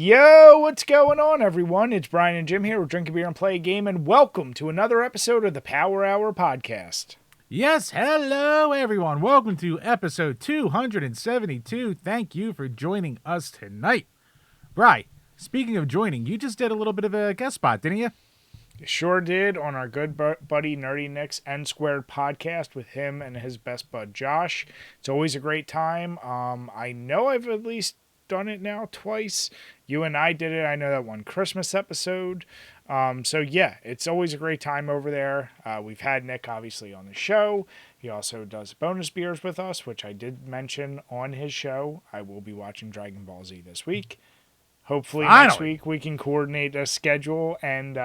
Yo, what's going on, everyone? It's Brian and Jim here with Drink a Beer and Play a Game, and welcome to another episode of the Power Hour podcast. Yes, hello, everyone. Welcome to episode 272. Thank you for joining us tonight. Bri, speaking of joining, you just did a little bit of a guest spot, didn't you? Sure did, on our good buddy Nerdy Nick's N Squared podcast with him and his best bud Josh. It's always a great time. I know I've at least done it now twice. You and I did it. I know that one Christmas episode. So yeah, it's always a great time over there. We've had Nick obviously on the show. He also does bonus beers with us, which I did mention on his show. I will be watching Dragon Ball Z this week. Hopefully next week we can coordinate a schedule and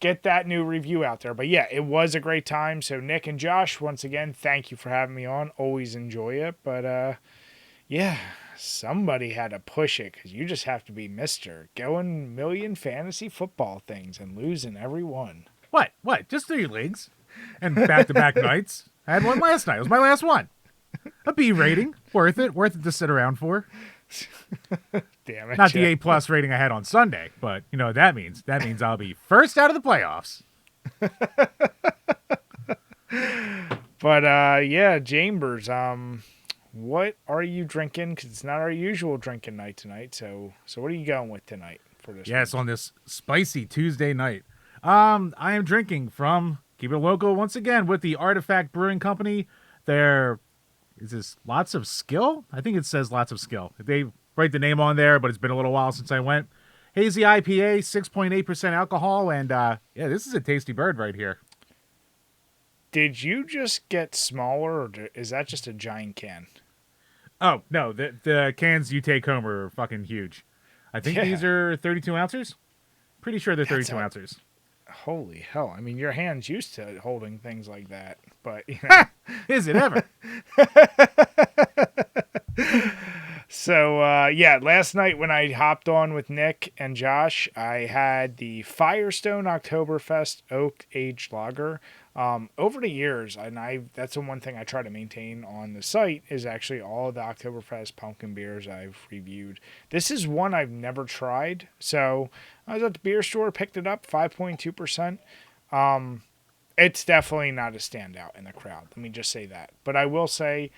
get that new review out there. But yeah, it was a great time. So Nick and Josh, once again, thank you for having me on. Always enjoy it. But yeah, somebody had to push it because you just have to be Mr. Going million fantasy football things and losing every one. What? Just 3 leagues and back-to-back nights. I had one last night. It was my last one. A B rating. Worth it to sit around for. Damn it. Not the A+ rating I had on Sunday, but you know what that means. That means I'll be first out of the playoffs. But yeah, Chambers, what are you drinking? Because it's not our usual drinking night tonight. So what are you going with tonight for this? Yes, on this spicy Tuesday night. I am drinking from, keep it local once again, with the Artifact Brewing Company. Is this Lots of Skill? I think it says Lots of Skill. They write the name on there, but it's been a little while since I went. Hazy IPA, 6.8% alcohol, and yeah, this is a tasty bird right here. Did you just get smaller, or is that just a giant can? Oh, no, the cans you take home are fucking huge. I think these are 32 ounces. Pretty sure they're 32 ounces. Holy hell. I mean, your hand's used to holding things like that, but Is it ever? So, yeah, last night when I hopped on with Nick and Josh, I had the Firestone Oktoberfest Oak Aged Lager. Over the years, and that's the one thing I try to maintain on the site is actually all of the Oktoberfest pumpkin beers I've reviewed. This is one I've never tried. So I was at the beer store, picked it up, 5.2%. It's definitely not a standout in the crowd. Let me just say that. But I will say,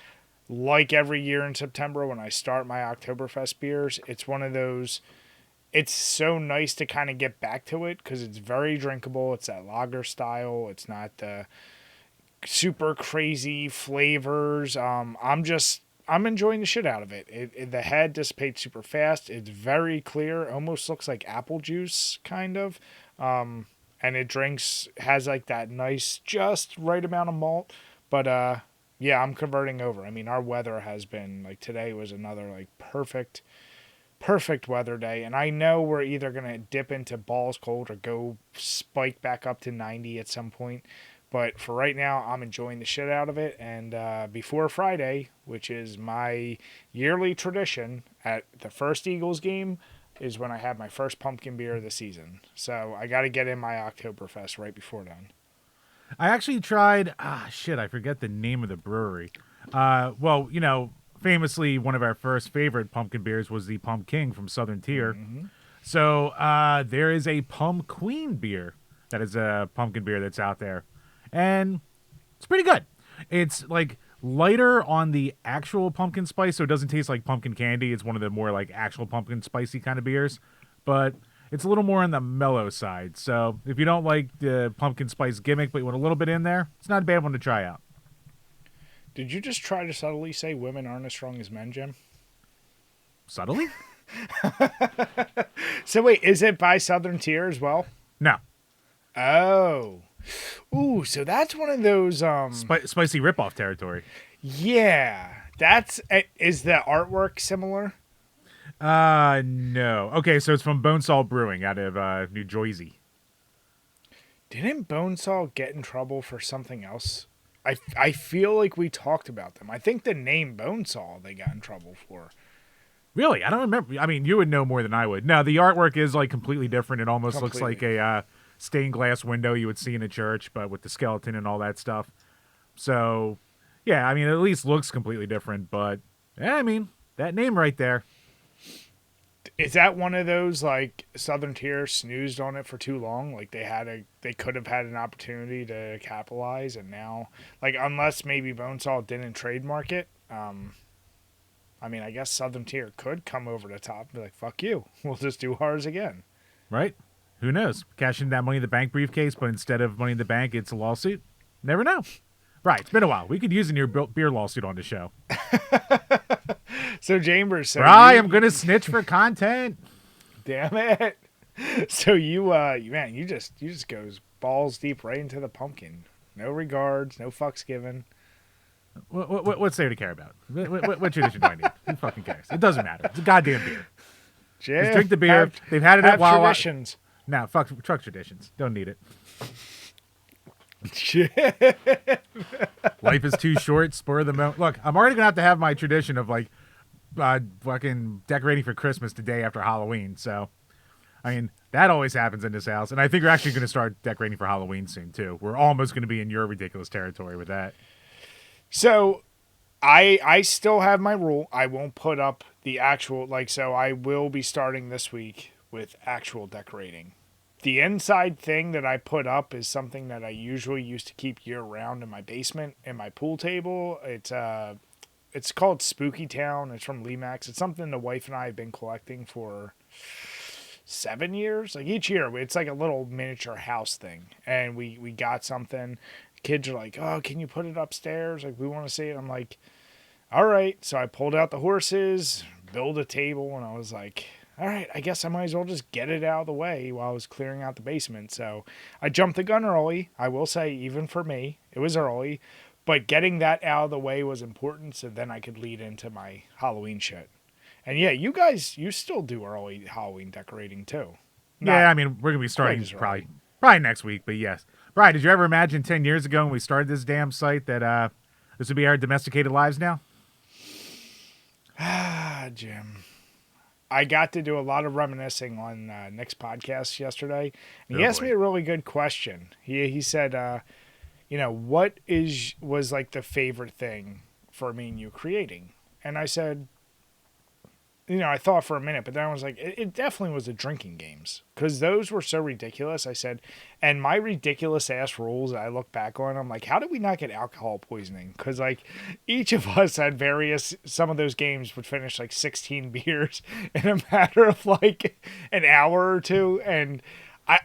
like every year in September when I start my Oktoberfest beers, it's one of those. It's so nice to kind of get back to it because it's very drinkable. It's that lager style. It's not the super crazy flavors. I'm enjoying the shit out of it. The head dissipates super fast. It's very clear. Almost looks like apple juice, kind of. And it has like that nice, just right amount of malt. But yeah, I'm converting over. I mean, our weather has been, like today was another like perfect weather day, and I know we're either going to dip into balls cold or go spike back up to 90 at some point, but for right now, I'm enjoying the shit out of it, and before Friday, which is my yearly tradition at the first Eagles game, is when I have my first pumpkin beer of the season, so I got to get in my Oktoberfest right before then. I actually tried, I forget the name of the brewery. Well, famously, one of our first favorite pumpkin beers was the Pump King from Southern Tier. Mm-hmm. So there is a Pump Queen beer that is a pumpkin beer that's out there. And it's pretty good. It's like lighter on the actual pumpkin spice, so it doesn't taste like pumpkin candy. It's one of the more like actual pumpkin spicy kind of beers. But it's a little more on the mellow side. So if you don't like the pumpkin spice gimmick, but you want a little bit in there, it's not a bad one to try out. Did you just try to subtly say women aren't as strong as men, Jim? Subtly? So wait, is it by Southern Tier as well? No. Oh. Ooh, so that's one of those... spicy ripoff territory. Yeah. Is the artwork similar? No. Okay, so it's from Bonesaw Brewing out of New Jersey. Didn't Bonesaw get in trouble for something else? I feel like we talked about them. I think the name Bonesaw they got in trouble for. Really? I don't remember. I mean, you would know more than I would. No, the artwork is like completely different. It almost looks like a stained glass window you would see in a church, but with the skeleton and all that stuff. So, yeah, I mean, it at least looks completely different. But, yeah, I mean, that name right there. Is that one of those like Southern Tier snoozed on it for too long? Like they could have had an opportunity to capitalize, and now like unless maybe Bonesaw didn't trademark it. I mean, I guess Southern Tier could come over the top and be like, "Fuck you, we'll just do ours again." Right? Who knows? Cash in that Money in the Bank briefcase, but instead of Money in the Bank, it's a lawsuit. Never know. Right? It's been a while. We could use a new beer lawsuit on the show. So Chambers said, Bri, I'm gonna snitch for content. Damn it. So you just goes balls deep right into the pumpkin. No regards, no fucks given. What's there to care about? What tradition do I need? Who fucking cares? It doesn't matter. It's a goddamn beer. Just drink the beer. They've had it at Wawa. Traditions. Nah, fuck truck traditions. Don't need it. Life is too short. Spur of the moment. Look, I'm already gonna have to have my tradition of like fucking decorating for Christmas the day after Halloween. So, I mean, that always happens in this house. And I think we're actually going to start decorating for Halloween soon, too. We're almost going to be in your ridiculous territory with that. So, I still have my rule. I won't put up the actual, so I will be starting this week with actual decorating. The inside thing that I put up is something that I usually used to keep year round in my basement, in my pool table. It's called Spooky Town. It's from Lemax. It's something the wife and I have been collecting for 7 years. Like each year, it's like a little miniature house thing. And we got something. Kids are like, "Oh, can you put it upstairs? Like we want to see it." I'm like, "All right." So I pulled out the horses, build a table, and I was like, "All right, I guess I might as well just get it out of the way while I was clearing out the basement." So I jumped the gun early. I will say, even for me, it was early. But getting that out of the way was important, so then I could lead into my Halloween shit. And yeah, you still do early Halloween decorating too. Yeah, I mean, we're going to be starting probably next week, but yes. Brian, did you ever imagine 10 years ago when we started this damn site that this would be our domesticated lives now? Jim. I got to do a lot of reminiscing on Nick's podcast yesterday. And he asked me a really good question. He said, what was like the favorite thing for me and you creating? And I said, I thought for a minute, but then I was like, it definitely was the drinking games because those were so ridiculous. I said, and my ridiculous ass rules I look back on, I'm like, how did we not get alcohol poisoning? Because like each of us had some of those games would finish like 16 beers in a matter of like an hour or two. And I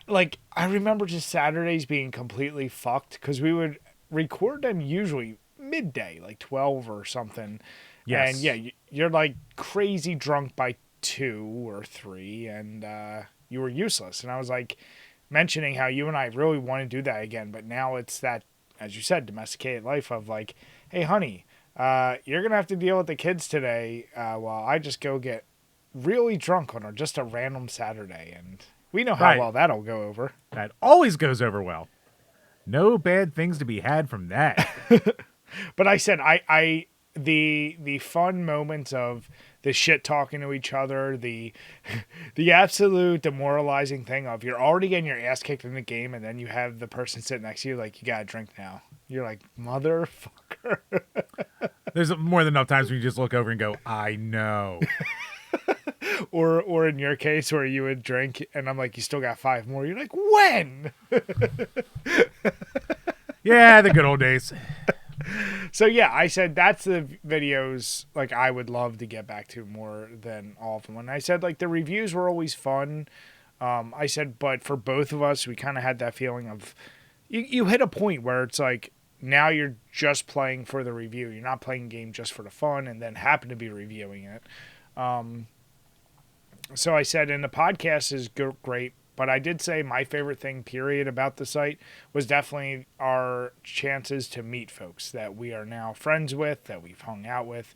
remember just Saturdays being completely fucked because we would record them usually midday, like 12 or something. Yes. And yeah, you're like crazy drunk by 2 or 3 and you were useless. And I was like mentioning how you and I really want to do that again. But now it's that, as you said, domesticated life of like, hey, honey, you're going to have to deal with the kids today while I just go get really drunk on just a random Saturday. And we know how well that'll go over. That always goes over well. No bad things to be had from that. But I said, the fun moments of the shit talking to each other, the absolute demoralizing thing of you're already getting your ass kicked in the game, and then you have the person sitting next to you like, you gotta drink now. You're like, motherfucker. There's more than enough times when you just look over and go, I know. Or in your case where you would drink and I'm like, you still got 5 more. You're like, when? Yeah, the good old days. So yeah, I said that's the videos like I would love to get back to more than all of them. And I said like the reviews were always fun. I said, but for both of us, we kind of had that feeling of you hit a point where it's like now you're just playing for the review. You're not playing a game just for the fun and then happen to be reviewing it. So I said, and the podcast is great. But I did say my favorite thing, period, about the site was definitely our chances to meet folks that we are now friends with, that we've hung out with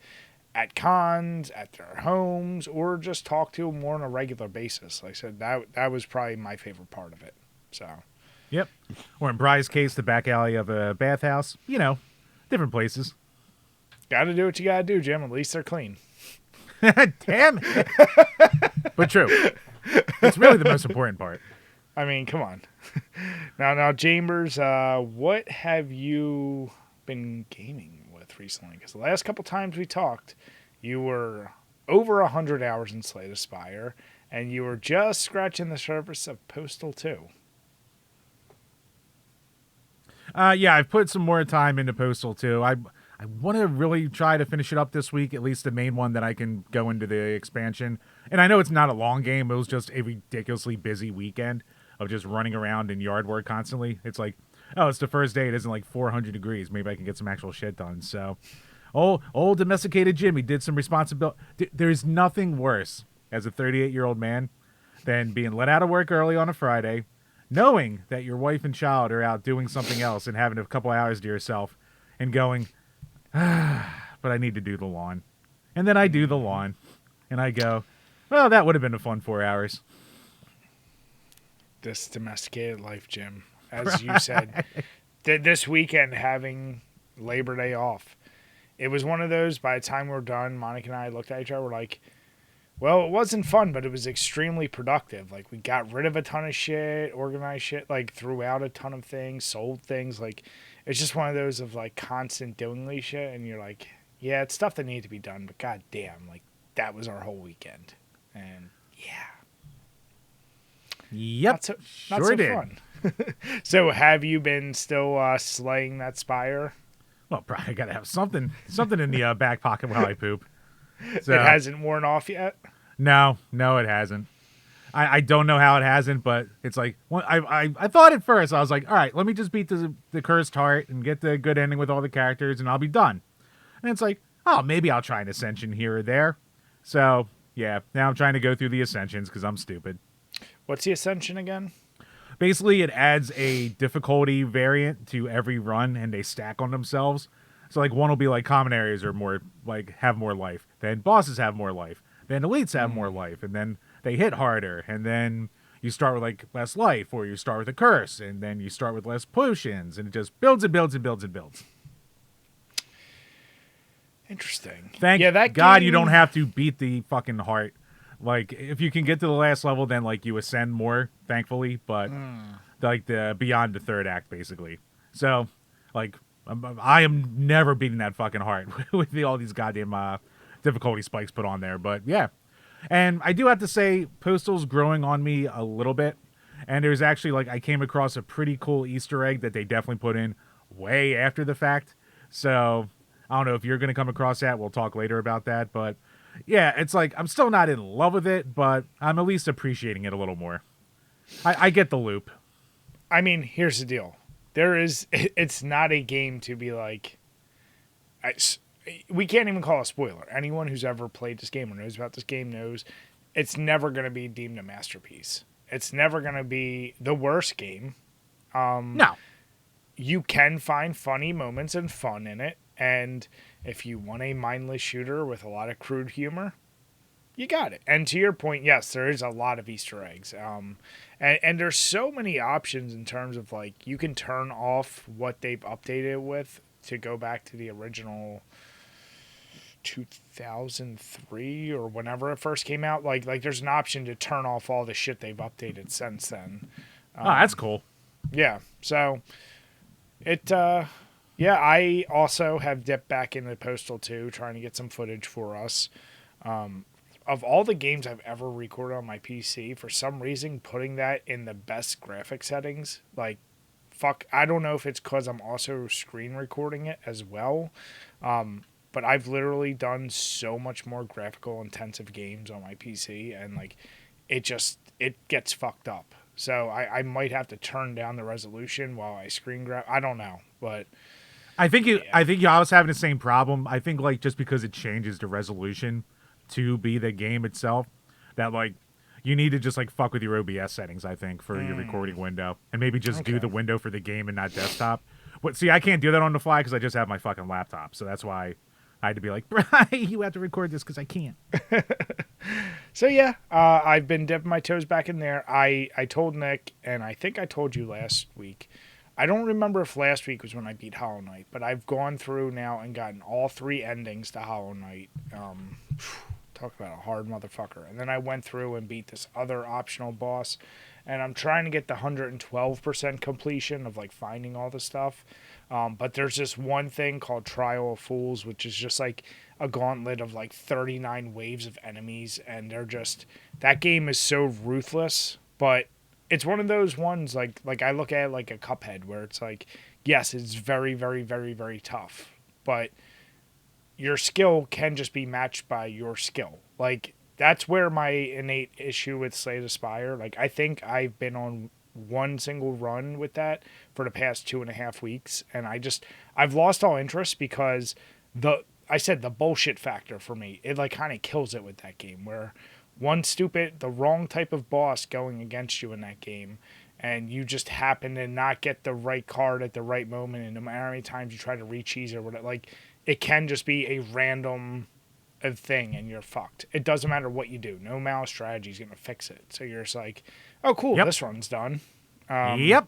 at cons, at their homes, or just talk to them more on a regular basis. Like I said, that was probably my favorite part of it. So, yep. Or in Bry's case, the back alley of a bathhouse. Different places. Got to do what you got to do, Jim. At least they're clean. Damn it. But true. It's really the most important part. I mean, come on. Now, Chambers, what have you been gaming with recently? Because the last couple times we talked, you were over 100 hours in Slay the Spire, and you were just scratching the surface of Postal 2. Yeah, I've put some more time into Postal 2. I want to really try to finish it up this week, at least the main one, that I can go into the expansion. And I know it's not a long game. It was just a ridiculously busy weekend of just running around in yard work constantly. It's like, oh, it's the first day. It isn't like 400 degrees. Maybe I can get some actual shit done. So, old domesticated Jimmy did some responsibility. There's nothing worse as a 38-year-old man than being let out of work early on a Friday, knowing that your wife and child are out doing something else and having a couple hours to yourself and going, but I need to do the lawn. And then I do the lawn and I go, well, that would have been a fun 4 hours. This domesticated life, Jim. As you said, this weekend having Labor Day off, it was one of those, by the time we're done, Monica and I looked at each other, we're like, well, it wasn't fun, but it was extremely productive. Like, we got rid of a ton of shit, organized shit, like, threw out a ton of things, sold things. Like, it's just one of those of, like, constant doingly shit, and you're like, yeah, it's stuff that needed to be done, but goddamn, like, that was our whole weekend. And, yeah. Yep, not sure so did. Fun. So, have you been still slaying that spire? Well, probably got to have something in the back pocket while I poop. So, it hasn't worn off yet? No, it hasn't. I don't know how it hasn't, but it's like, well, I thought at first, I was like, all right, let me just beat the cursed heart and get the good ending with all the characters and I'll be done. And it's like, oh, maybe I'll try an ascension here or there. So, yeah, now I'm trying to go through the ascensions because I'm stupid. What's the ascension again? Basically, it adds a difficulty variant to every run, and they stack on themselves. So, like, one will be like common areas are more, like, have more life. Then bosses have more life. Then elites have more life. And then they hit harder. And then you start with, like, less life, or you start with a curse. And then you start with less potions. And it just builds and builds and builds and builds. Interesting. Thank that God game... you don't have to beat the fucking heart. Like, if you can get to the last level, then, like, you ascend more, thankfully. But, like, the beyond the third act, basically. So, like, I am never beating that fucking heart with all these goddamn difficulty spikes put on there. But, yeah. And I do have to say, Postal's growing on me a little bit. And there's actually, like, I came across a pretty cool Easter egg that they definitely put in way after the fact. So, I don't know if you're going to come across that. We'll talk later about that. But... yeah, it's like, I'm still not in love with it, but I'm at least appreciating it a little more. I get the loop. I mean, here's the deal. It's not a game to be like, we can't even call a spoiler. Anyone who's ever played this game or knows about this game knows it's never going to be deemed a masterpiece. It's never going to be the worst game. No. You can find funny moments and fun in it, and if you want a mindless shooter with a lot of crude humor, you got it. And to your point, yes, there is a lot of Easter eggs. And there's so many options in terms of, like, you can turn off what they've updated with to go back to the original 2003 or whenever it first came out. Like there's an option to turn off all the shit they've updated since then. That's cool. Yeah. So yeah, I also have dipped back into Postal 2, trying to get some footage for us. Of all the games I've ever recorded on my PC, for some reason, putting that in the best graphic settings, like, fuck, I don't know if it's because I'm also screen recording it as well, but I've literally done so much more graphical intensive games on my PC, and, like, it gets fucked up. So I might have to turn down the resolution while I screen grab. I don't know, but... I think you always having the same problem. I think, like, just because it changes the resolution to be the game itself, that, like, you need to just, like, fuck with your OBS settings, I think, for your recording window. And maybe just do the window for the game and not desktop. But see, I can't do that on the fly because I just have my fucking laptop. So that's why I had to be like, Brian, you have to record this because I can't. So, yeah, I've been dipping my toes back in there. I told Nick, and I think I told you last week, I don't remember if last week was when I beat Hollow Knight, but I've gone through now and gotten all 3 endings to Hollow Knight. Talk about a hard motherfucker. And then I went through and beat this other optional boss, and I'm trying to get the 112% completion of, like, finding all the stuff. But there's this one thing called Trial of Fools, which is just like a gauntlet of like 39 waves of enemies, and they're just that game is so ruthless, but it's one of those ones like I look at it like a Cuphead where it's like, yes, it's very, very, very, very tough, but your skill can just be matched by your skill. Like that's where my innate issue with Slay the Spire. Like I think I've been on one single run with that for the past 2.5 weeks, and I've lost all interest because the bullshit factor for me, it like kind of kills it with that game where the wrong type of boss going against you in that game, and you just happen to not get the right card at the right moment, and no matter how many times you try to re-cheese or whatever, like it can just be a random thing and you're fucked. It doesn't matter what you do. No mouse strategy is going to fix it. So you're just like, oh, cool, Yep. This run's done. Yep.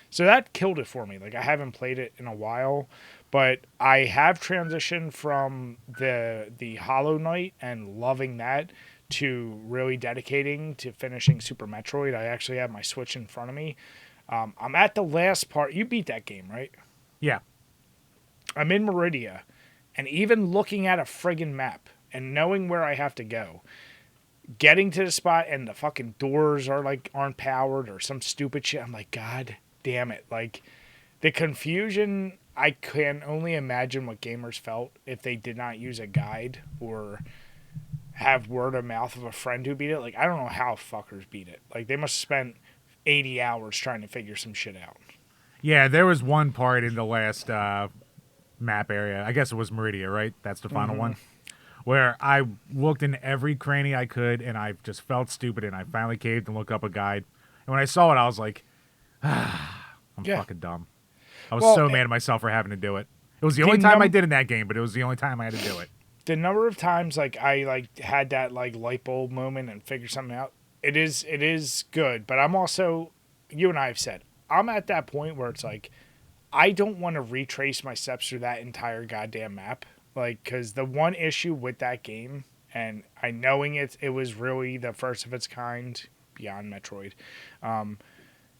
So that killed it for me. Like I haven't played it in a while, but I have transitioned from the Hollow Knight and loving that to really dedicating to finishing Super Metroid. I actually have my Switch in front of me. I'm at the last part. You beat that game, right? Yeah. I'm in Meridia, and even looking at a friggin' map and knowing where I have to go, getting to the spot and the fucking doors aren't powered or some stupid shit. I'm like, God damn it. Like the confusion, I can only imagine what gamers felt if they did not use a guide or have word of mouth of a friend who beat it. Like I don't know how fuckers beat it. Like they must have spent 80 hours trying to figure some shit out. Yeah, there was one part in the last map area. I guess it was Meridia, right? That's the final one. Where I looked in every cranny I could, and I just felt stupid, and I finally caved and looked up a guide. And when I saw it, I was like, I'm fucking dumb. I was so mad at myself for having to do it. It was the only time I did in that game, but it was the only time I had to do it. The number of times I had that light bulb moment and figured something out, it is good. But I'm also, you and I have said, I'm at that point where it's like, I don't want to retrace my steps through that entire goddamn map. Like, because the one issue with that game, and I knowing it was really the first of its kind beyond Metroid,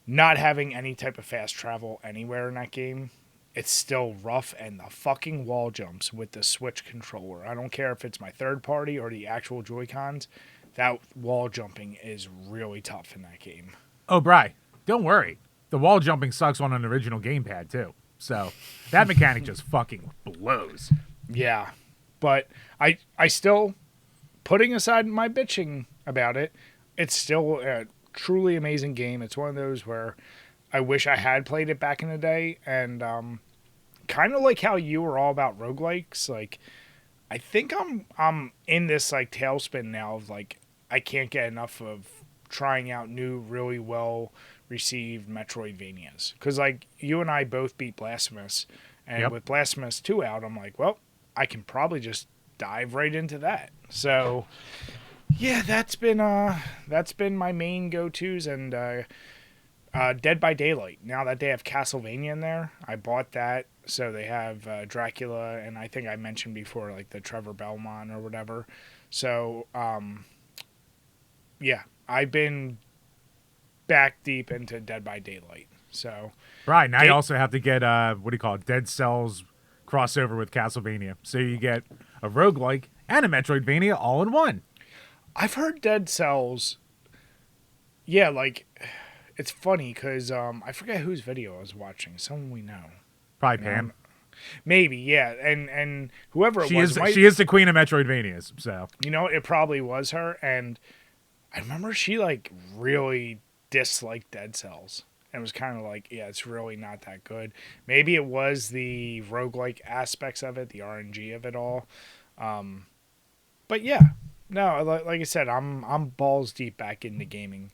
not having any type of fast travel anywhere in that game, it's still rough. And the fucking wall jumps with the Switch controller, I don't care if it's my third party or the actual Joy-Cons, that wall jumping is really tough in that game. Oh, Bri, don't worry. The wall jumping sucks on an original gamepad, too. So that mechanic just fucking blows. Yeah, but I still, putting aside my bitching about it, it's still a truly amazing game. It's one of those where I wish I had played it back in the day, and kind of like how you were all about roguelikes. Like, I think I'm in this like tailspin now of like I can't get enough of trying out new, really well received Metroidvanias. Because like you and I both beat Blasphemous, and with Blasphemous 2 out, I'm like, well, I can probably just dive right into that. So, yeah, that's been my main go-tos. And Dead by Daylight. Now that they have Castlevania in there, I bought that. So they have Dracula, and I think I mentioned before like the Trevor Belmont or whatever. So, yeah, I've been back deep into Dead by Daylight. So, right now you also have to get what do you call it? Dead Cells crossover with Castlevania. So you get a roguelike and a Metroidvania all in one. I've heard Dead Cells. Yeah, like it's funny because I forget whose video I was watching. Someone we know. Probably Pam. Maybe, yeah, and whoever it was, she is the queen of Metroidvanias. So you know, it probably was her. And I remember she like really disliked Dead Cells. And was kind of like, yeah, it's really not that good. Maybe it was the roguelike aspects of it, the RNG of it all. But yeah, no, like I said, I'm balls deep back into gaming,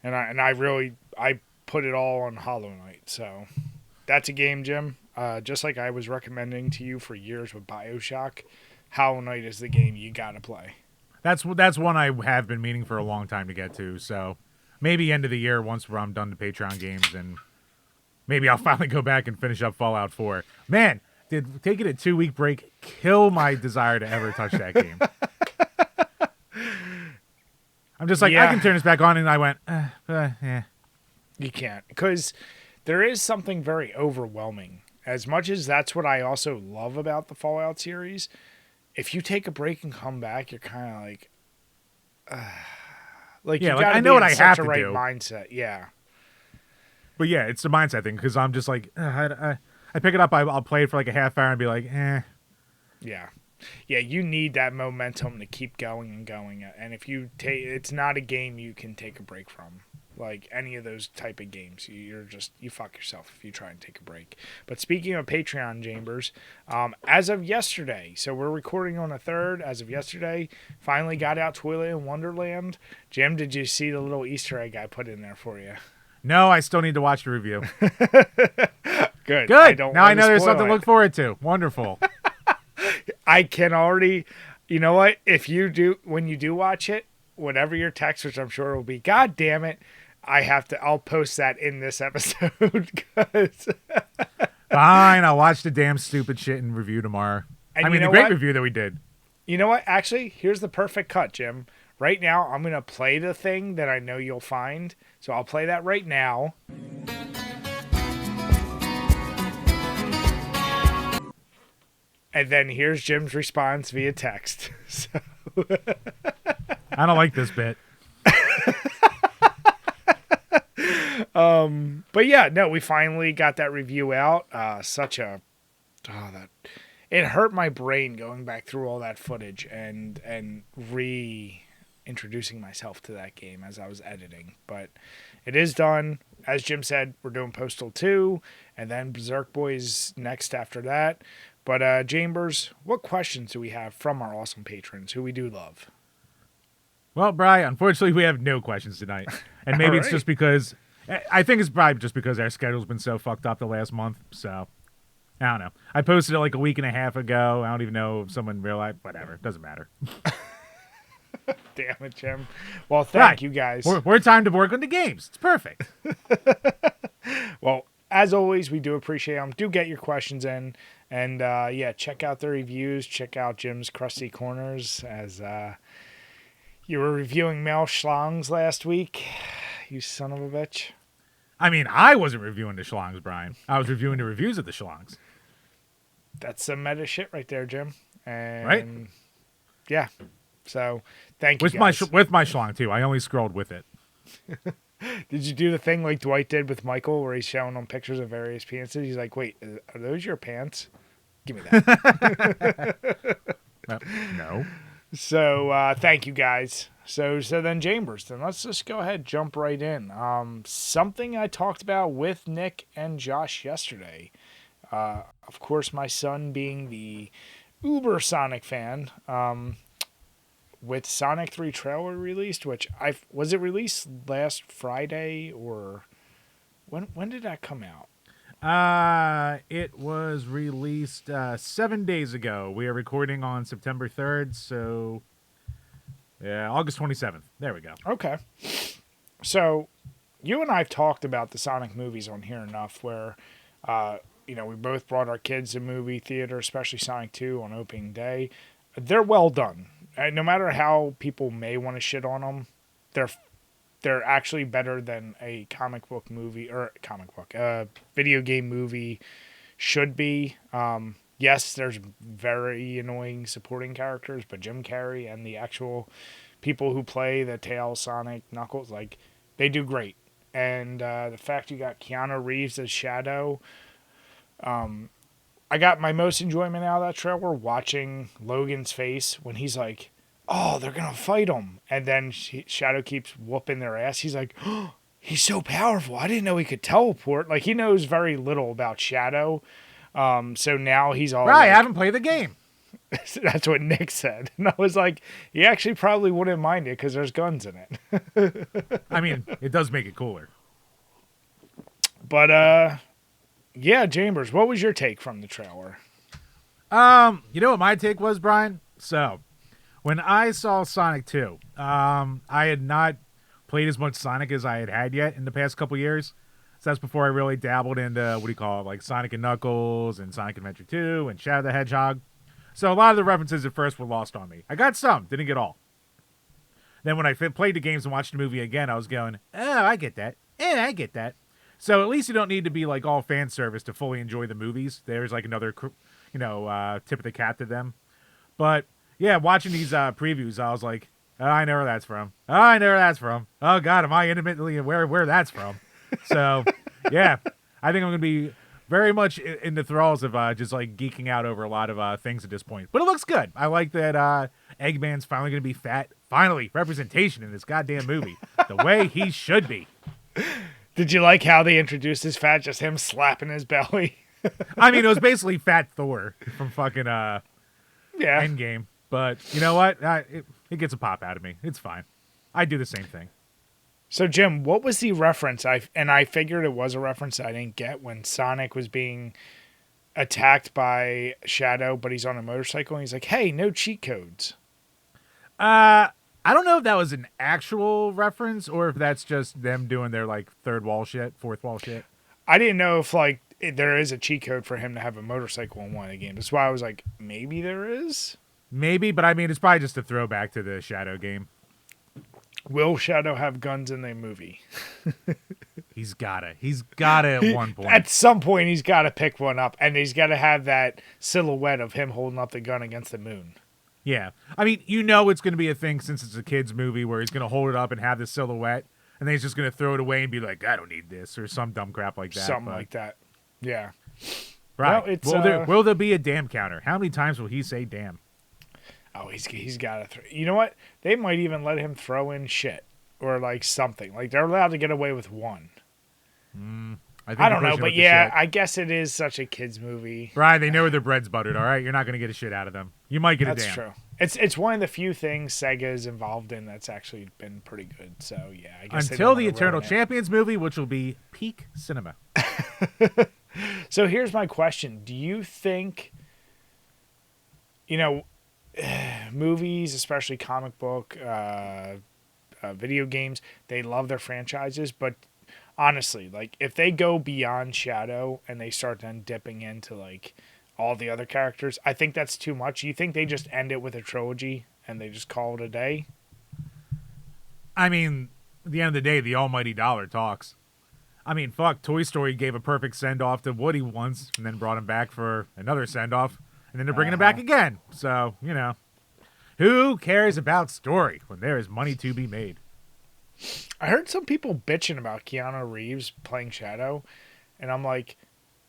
and I put it all on Hollow Knight. So that's a game, Jim. Just like I was recommending to you for years with BioShock, Hollow Knight is the game you gotta play. That's one I have been meaning for a long time to get to. So. Maybe end of the year once I'm done the Patreon games, and maybe I'll finally go back and finish up Fallout 4. Man, did taking a 2-week break kill my desire to ever touch that game? I'm just like, I can turn this back on, and I went, yeah. You can't, because there is something very overwhelming As much as that's what I also love about the Fallout series, if you take a break and come back, you're kind of like Yeah, you like got I to know be what in I such have a to right do. mindset. Yeah. But yeah, it's the mindset thing because I'm just like, I pick it up, I'll play it for like a half hour and be like, eh. Yeah. Yeah, you need that momentum to keep going and going. And if you take, it's not a game you can take a break from. Like any of those type of games, you fuck yourself if you try and take a break. But speaking of Patreon Chambers, as of yesterday, so we're recording on the 3rd. As of yesterday, finally got out Toilet in Wonderland. Jim, did you see the little Easter egg I put in there for you? No, I still need to watch the review. Good. Good. Don't Now I want to know there's spoil something to it. look forward to. Wonderful. I can already, you know what? If you do, when you do watch it, whatever your text, which I'm sure will be, God damn it, I'll post that in this episode. 'Cause, Fine, I'll watch the damn stupid shit and review tomorrow. and I you mean, the know great what? review that we did. You know what? Actually, here's the perfect cut, Jim. Right now, I'm going to play the thing that I know you'll find. So I'll play that right now. And then here's Jim's response via text. So, I don't like this bit. but yeah, no, we finally got that review out. It hurt my brain going back through all that footage and reintroducing myself to that game as I was editing. But it is done. As Jim said, we're doing Postal 2 and then Berserk Boys next after that. But Chambers, what questions do we have from our awesome patrons who we do love? Well, Bri, unfortunately, we have no questions tonight. And maybe it's Alright. just because, I think it's probably just because our schedule's been so fucked up the last month. So, I don't know. I posted it like a week and a half ago. I don't even know if someone realized. Whatever. It doesn't matter. Damn it, Jim. Well, thank you guys. We're time to work on the games. It's perfect. Well, as always, we do appreciate them. Do get your questions in. And, yeah, check out the reviews. Check out Jim's Crusty Corners as you were reviewing Mel Schlongs last week. You son of a bitch. I mean, I wasn't reviewing the schlongs, Brian. I was reviewing the reviews of the schlongs. That's some meta shit right there, Jim. And, Right? yeah. So, thank you With guys. with my schlong, too. I only scrolled with it. Did you do the thing like Dwight did with Michael where he's showing him pictures of various penises? He's like, wait, are those your pants? Give me that. No. So, thank you guys. So then Chambers, then let's just go ahead, jump right in. Something I talked about with Nick and Josh yesterday. Of course, my son being the uber Sonic fan, with Sonic 3 trailer released, which was it released last Friday or when did that come out? It was released 7 days ago. We are recording on September 3rd, so yeah, August 27th. There we go. Okay. So, you and I have talked about the Sonic movies on here enough where, we both brought our kids to movie theater, especially Sonic 2 on opening day. They're well done. No matter how people may want to shit on them, they're actually better than a video game movie should be. Yes, there's very annoying supporting characters, but Jim Carrey and the actual people who play the Tails, Sonic, Knuckles, like, they do great. And the fact you got Keanu Reeves as Shadow, I got my most enjoyment out of that trailer watching Logan's face when he's like, oh, they're going to fight him. And then Shadow keeps whooping their ass. He's like, oh, he's so powerful. I didn't know he could teleport. Like, he knows very little about Shadow. So now he's all Right, like, I haven't played the game. that's what Nick said. And I was like, he actually probably wouldn't mind it because there's guns in it. I mean, it does make it cooler. But, yeah, Chambers, what was your take from the trailer? You know what my take was, Brian? So, when I saw Sonic 2, I had not played as much Sonic as I had yet in the past couple years. So that's before I really dabbled into, like Sonic and Knuckles and Sonic Adventure 2 and Shadow the Hedgehog. So a lot of the references at first were lost on me. I got some, didn't get all. Then when I played the games and watched the movie again, I was going, oh, I get that. I get that. So at least you don't need to be like all fan service to fully enjoy the movies. There's like another, tip of the cap to them. But yeah, watching these previews, I was like, oh, I know where that's from. Oh, I know where that's from. Oh God, am I intimately aware where that's from? So yeah, I think I'm gonna be very much in the thralls of just like geeking out over a lot of things at this point. But it looks good. I like that Eggman's finally gonna be fat. Finally, representation in this goddamn movie, the way he should be. Did you like how they introduced his fat? Just him slapping his belly. I mean, it was basically Fat Thor from fucking Endgame. But you know what? It gets a pop out of me. It's fine. I do the same thing. So Jim, what was the reference? I figured it was a reference I didn't get when Sonic was being attacked by Shadow, but he's on a motorcycle and he's like, "Hey, no cheat codes." I don't know if that was an actual reference or if that's just them doing their like third wall shit, fourth wall shit. I didn't know if like there is a cheat code for him to have a motorcycle in one of the games. That's why I was like, maybe there is. Maybe, but I mean, it's probably just a throwback to the Shadow game. Will Shadow have guns in the movie? He's gotta at one point. At some point, he's got to pick one up, and he's got to have that silhouette of him holding up the gun against the moon. Yeah. I mean, you know it's going to be a thing since it's a kid's movie where he's going to hold it up and have the silhouette, and then he's just going to throw it away and be like, I don't need this, or some dumb crap like that. Something like that. Yeah. Right. Well, will there be a damn counter? How many times will he say damn? Oh, he's got to throw. You know what? They might even let him throw in shit or like something. Like they're allowed to get away with one. I don't know, but yeah, I guess it is such a kids movie. Right, they know where their bread's buttered. All right, you're not going to get a shit out of them. You might get a damn. That's true. It's one of the few things Sega is involved in that's actually been pretty good. So yeah, I guess until the Eternal Champions movie, which will be peak cinema. So here's my question: do you think, movies, especially comic book, video games, they love their franchises, but honestly, like if they go beyond Shadow and they start then dipping into like all the other characters, I think that's too much. You think they just end it with a trilogy and they just call it a day? I mean, at the end of the day, the almighty dollar talks. I mean, fuck, Toy Story gave a perfect send-off to Woody once and then brought him back for another send-off, and then they're bringing him back again. So, who cares about story when there is money to be made? I heard some people bitching about Keanu Reeves playing Shadow, and I'm like,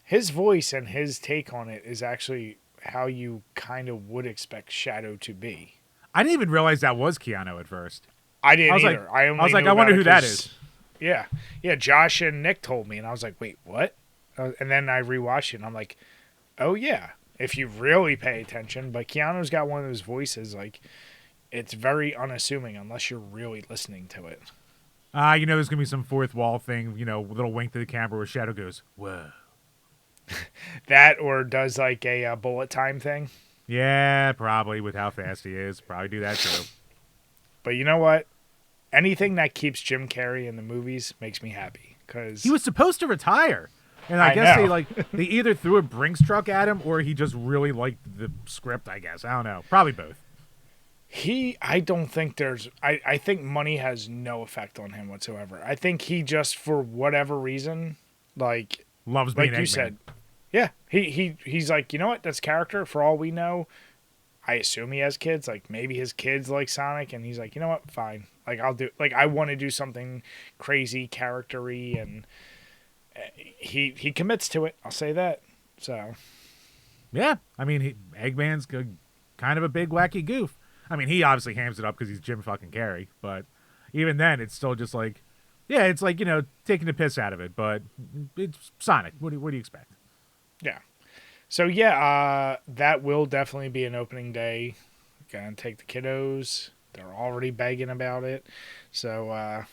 his voice and his take on it is actually how you kind of would expect Shadow to be. I didn't even realize that was Keanu at first. I didn't either. Like, I was like, I wonder who that is. Yeah. Josh and Nick told me, and I was like, wait, what? And then I rewatched it, and I'm like, oh yeah, if you really pay attention. But Keanu's got one of those voices, like, it's very unassuming unless you're really listening to it. There's going to be some fourth wall thing, little wink to the camera where Shadow goes, whoa. That or does like a bullet time thing. Yeah, probably with how fast he is. Probably do that too. But you know what? Anything that keeps Jim Carrey in the movies makes me happy. Cause he was supposed to retire. And I guess they either threw a Brinks truck at him or he just really liked the script, I guess. I don't know. Probably both. I don't think I think money has no effect on him whatsoever. I think he just, for whatever reason, like loves being like you said. Yeah. He's like, you know what? That's character. For all we know, I assume he has kids. Like maybe his kids like Sonic, and he's like, you know what? Fine. Like I want to do something crazy, character-y, and he commits to it. I'll say that. So. Yeah. I mean, Eggman's kind of a big wacky goof. I mean, he obviously hams it up because he's Jim fucking Carrey, but even then, it's still just like, yeah, it's like, taking the piss out of it, but it's Sonic. What do you expect? Yeah. So, yeah, that will definitely be an opening day. Gonna take the kiddos. They're already begging about it. So,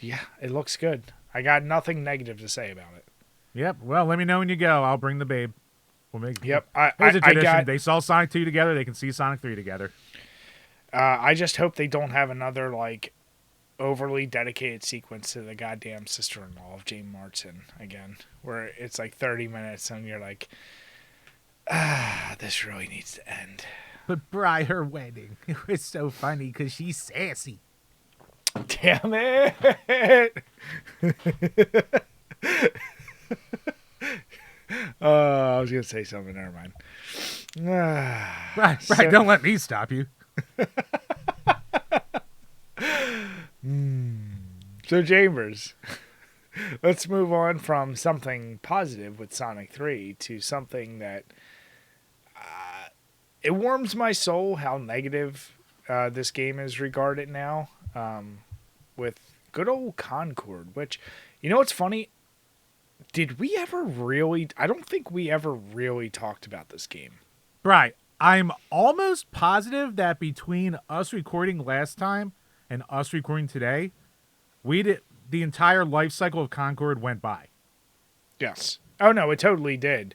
yeah, it looks good. I got nothing negative to say about it. Yep. Well, let me know when you go. I'll bring the babe. We'll make. Yep. There's a tradition. They saw Sonic 2 together. They can see Sonic 3 together. I just hope they don't have another, like, overly dedicated sequence to the goddamn sister-in-law of Jane Martin again, where it's like 30 minutes and you're like, this really needs to end. But Bri, her wedding, it was so funny because she's sassy. Damn it. I was gonna say something. Never mind. Right, So- don't let me stop you. So, Chambers, let's move on from something positive with Sonic 3 to something that it warms my soul how negative this game is regarded now with good old Concord, which, you know what's funny? Did we ever really... I don't think we ever really talked about this game. Right. I'm almost positive that between us recording last time and us recording today, the entire life cycle of Concord went by. Yes. Oh, no, it totally did.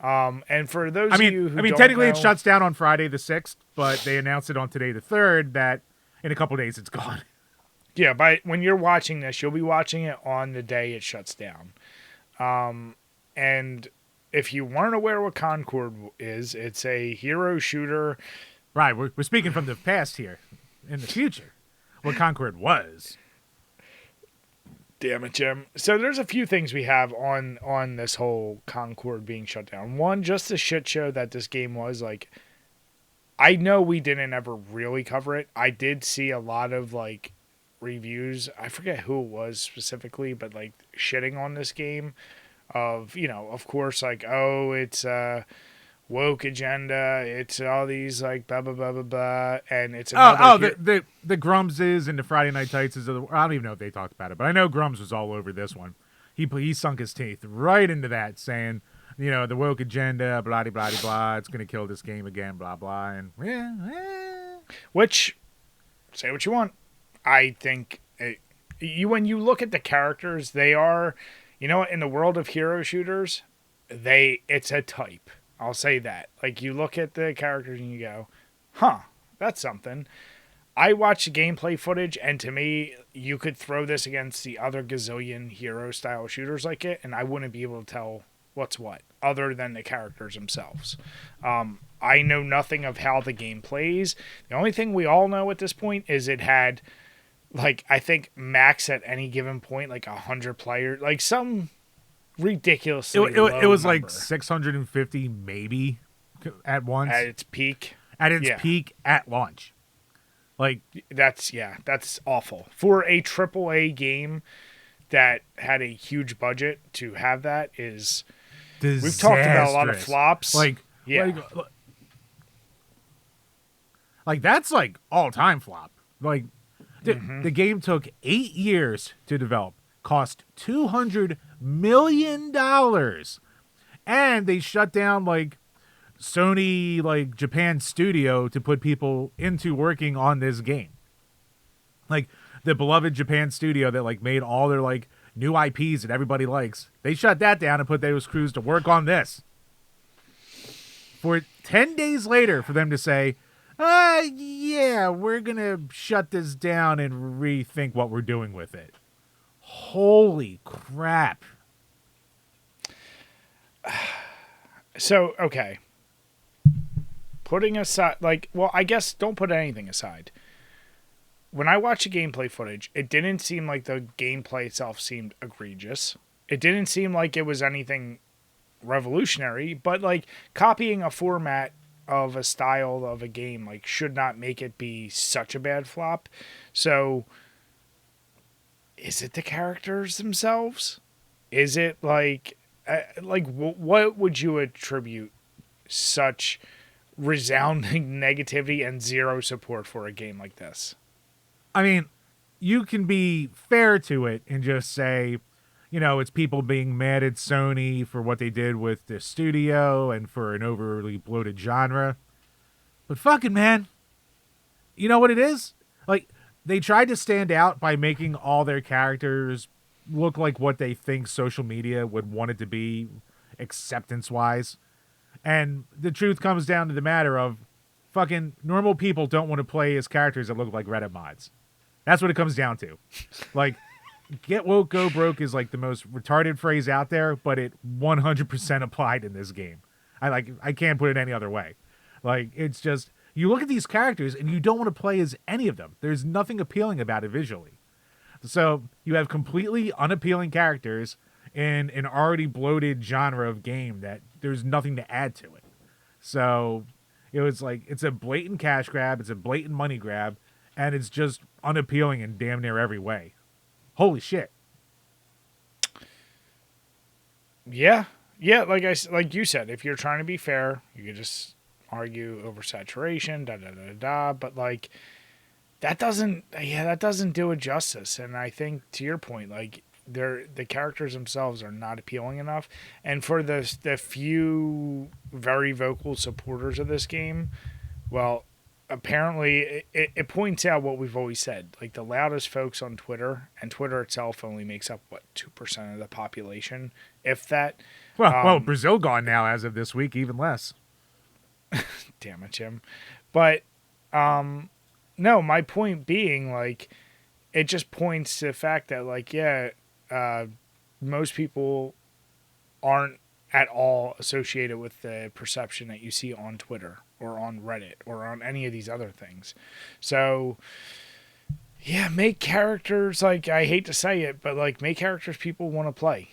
And for those of you who don't technically know, it shuts down on Friday the 6th, but they announced it on today the 3rd that in a couple days it's gone. Yeah, when you're watching this, you'll be watching it on the day it shuts down. And if you weren't aware what Concord is, it's a hero shooter. Right, we're speaking from the past here. In the future, what Concord was. Damn it, Jim. So there's a few things we have on this whole Concord being shut down. One, just the shit show that this game was. Like, I know we didn't ever really cover it. I did see a lot of, like, reviews. I forget who it was specifically, but, like, shitting on this game. Of, you know, of course, like, oh, it's woke agenda. It's all these, like, blah, blah, blah, blah, blah. And it's another... The Grumses and the Friday Night Tightses. I don't even know if they talked about it, but I know Grums was all over this one. He sunk his teeth right into that, saying, you know, the woke agenda, blah, blah, blah, blah. It's going to kill this game again, blah, blah. And, Which, say what you want. I think when you look at the characters, they are... You know what? In the world of hero shooters, it's a type. I'll say that. Like, you look at the characters and you go, huh, that's something. I watched the gameplay footage, and to me, you could throw this against the other gazillion hero-style shooters like it, and I wouldn't be able to tell what's what, other than the characters themselves. I know nothing of how the game plays. The only thing we all know at this point is it had... Like, I think max at any given point, like 100 players, like some ridiculously it was low like number 650 maybe at once. at its peak. At its peak at launch. Like, that's awful. For a AAA game that had a huge budget, to have that is... disastrous. We've talked about a lot of flops. Like, that's like all-time flop. Like, the game took 8 years to develop, cost $200 million, and they shut down like Sony, like Japan studio to put people into working on this game. Like the beloved Japan studio that like made all their like new IPs that everybody likes. They shut that down and put those crews to work on this. For 10 days later for them to say, yeah, we're going to shut this down and rethink what we're doing with it. Holy crap. So, okay. Putting aside, like, well, I guess don't put anything aside. When I watched the gameplay footage, it didn't seem like the gameplay itself seemed egregious. It didn't seem like it was anything revolutionary, but, like, copying a format of a style of a game, like, should not make it be such a bad flop. So, is it the characters themselves? Is it, like what would you attribute such resounding negativity and zero support for a game like this? I mean, you can be fair to it and just say, you know, it's people being mad at Sony for what they did with the studio and for an overly bloated genre. But fucking, man, you know what it is? Like, they tried to stand out by making all their characters look like what they think social media would want it to be, acceptance-wise. And the truth comes down to the matter of fucking normal people don't want to play as characters that look like Reddit mods. That's what it comes down to. Like, get woke, go broke is like the most retarded phrase out there, but it 100% applied in this game. I can't put it any other way. Like, it's just, you look at these characters and you don't want to play as any of them. There's nothing appealing about it visually. So you have completely unappealing characters in an already bloated genre of game that there's nothing to add to it. So it was like it's a blatant cash grab, it's a blatant money grab, and it's just unappealing in damn near every way. Holy shit. Yeah, yeah. Like you said, if you're trying to be fair, you could just argue oversaturation, da da da da. But like that doesn't do it justice. And I think to your point, like the characters themselves are not appealing enough. And for the few very vocal supporters of this game, well, apparently it points out what we've always said. Like the loudest folks on Twitter, and Twitter itself only makes up what 2% of the population, if that. Well, Brazil gone now as of this week, even less. Damn it, Jim. But no, my point being, like, it just points to the fact that, like, yeah, most people aren't at all associated with the perception that you see on Twitter or on Reddit or on any of these other things. So, yeah, make characters, like, I hate to say it, but, like, make characters people want to play.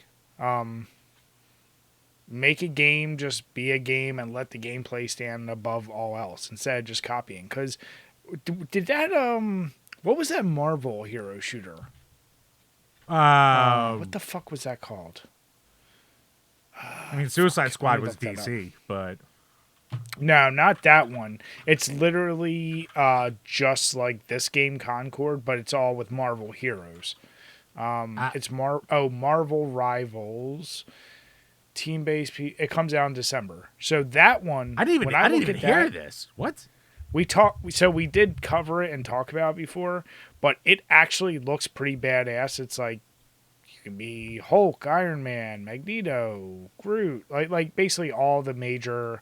Make a game just be a game and let the gameplay stand above all else instead of just copying. Because did that, what was that Marvel hero shooter? What the fuck was that called? I mean, Suicide Squad was DC, but no, not that one. It's literally just like this game, Concord, but it's all with Marvel heroes. It's Marvel Rivals, team-based. It comes out in December. So that one, I didn't even hear this. What? We did cover it and talk about it before, but it actually looks pretty badass. It's like you can be Hulk, Iron Man, Magneto, Groot, like basically all the major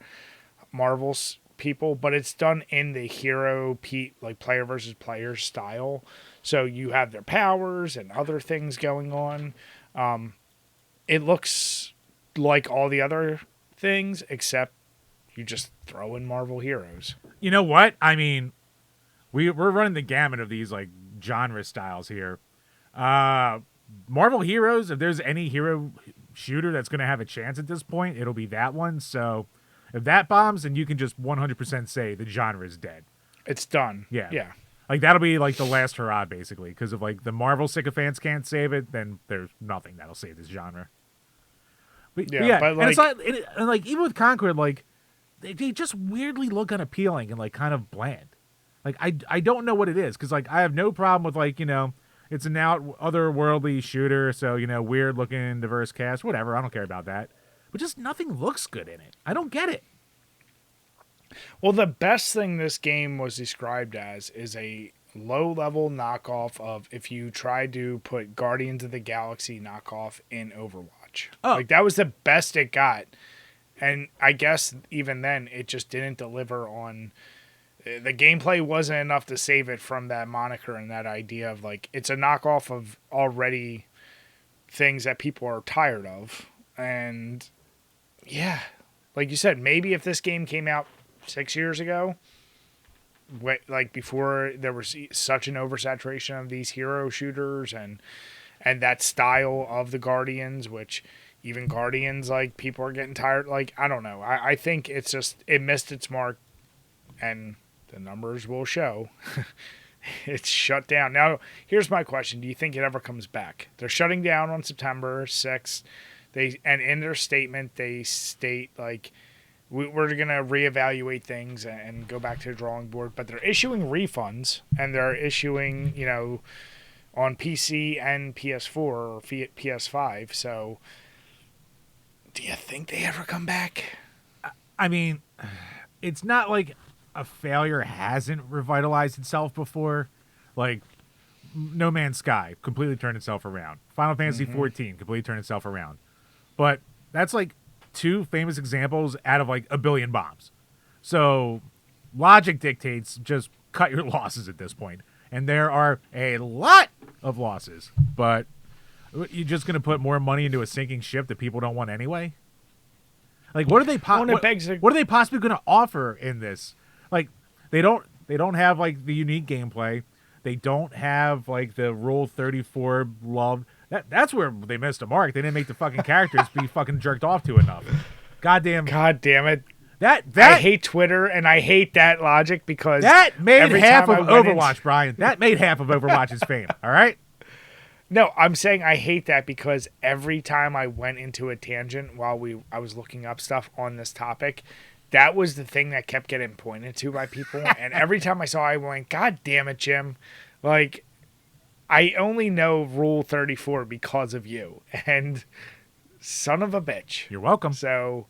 Marvel's people, but it's done in the hero like player versus player style. So you have their powers and other things going on. It looks like all the other things, except you just throw in Marvel heroes. You know what? I mean, we're running the gamut of these like genre styles here. Marvel heroes, if there's any hero shooter that's going to have a chance at this point, it'll be that one. So if that bombs, then you can just 100% say the genre is dead. It's done. Yeah. Yeah. Like that'll be like the last hurrah, basically, because if like the Marvel sycophants can't save it, then there's nothing that'll save this genre. But like, and it's like even with Concord, like they just weirdly look unappealing and like kind of bland. Like I don't know what it is, because like I have no problem with like, you know, it's an otherworldly shooter, so you know, weird looking diverse cast, whatever. I don't care about that, but just nothing looks good in it. I don't get it. Well, the best thing this game was described as is a low-level knockoff of if you tried to put Guardians of the Galaxy knockoff in Overwatch. Oh. Like, that was the best it got. And I guess even then, it just didn't deliver on... The gameplay wasn't enough to save it from that moniker and that idea of, like, it's a knockoff of already things that people are tired of. And, yeah, like you said, maybe if this game came out 6 years ago, like before there was such an oversaturation of these hero shooters and that style of the Guardians, which even Guardians, like, people are getting tired. Like, I don't know. I think it's just, it missed its mark, and the numbers will show. It's shut down. Now, here's my question. Do you think it ever comes back? They're shutting down on September 6th. And in their statement, they state, like, we're going to reevaluate things and go back to the drawing board. But they're issuing refunds, and they're issuing, you know, on PC and PS4 or PS5. So, do you think they ever come back? I mean, it's not like a failure hasn't revitalized itself before. Like, No Man's Sky completely turned itself around. Final Fantasy XIV completely turned itself around. But that's like two famous examples out of like a billion bombs. So logic dictates just cut your losses at this point. And there are a lot of losses. But you're just going to put more money into a sinking ship that people don't want anyway? Like, what are they what are they possibly going to offer in this? Like, they don't have like the unique gameplay. They don't have like the Rule 34 love. That's where they missed a mark. They didn't make the fucking characters be fucking jerked off to enough. Goddamn. God damn it. That I hate Twitter, and I hate that logic because that made every half time of I went Overwatch, Brian. That made half of Overwatch's fame. All right. No, I'm saying I hate that because every time I went into a tangent while I was looking up stuff on this topic, that was the thing that kept getting pointed to by people. And every time I saw it, I went, God damn it, Jim. Like, I only know Rule 34 because of you. And son of a bitch. You're welcome. So...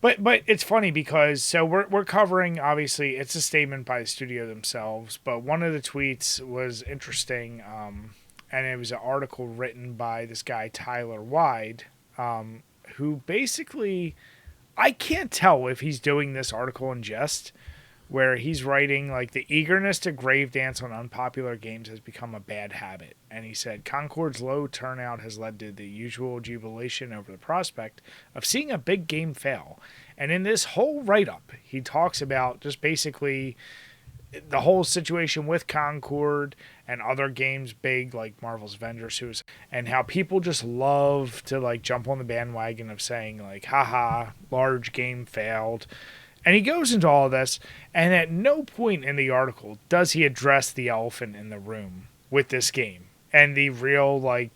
But it's funny because so we're covering, obviously it's a statement by the studio themselves, but one of the tweets was interesting, and it was an article written by this guy Tyler Wide, who basically, I can't tell if he's doing this article in jest, where he's writing like the eagerness to grave dance on unpopular games has become a bad habit. And he said, Concord's low turnout has led to the usual jubilation over the prospect of seeing a big game fail. And in this whole write-up, he talks about just basically the whole situation with Concord and other games big like Marvel's Avengers, and how people just love to like jump on the bandwagon of saying like, haha, large game failed. And he goes into all this, and at no point in the article does he address the elephant in the room with this game. And the real, like,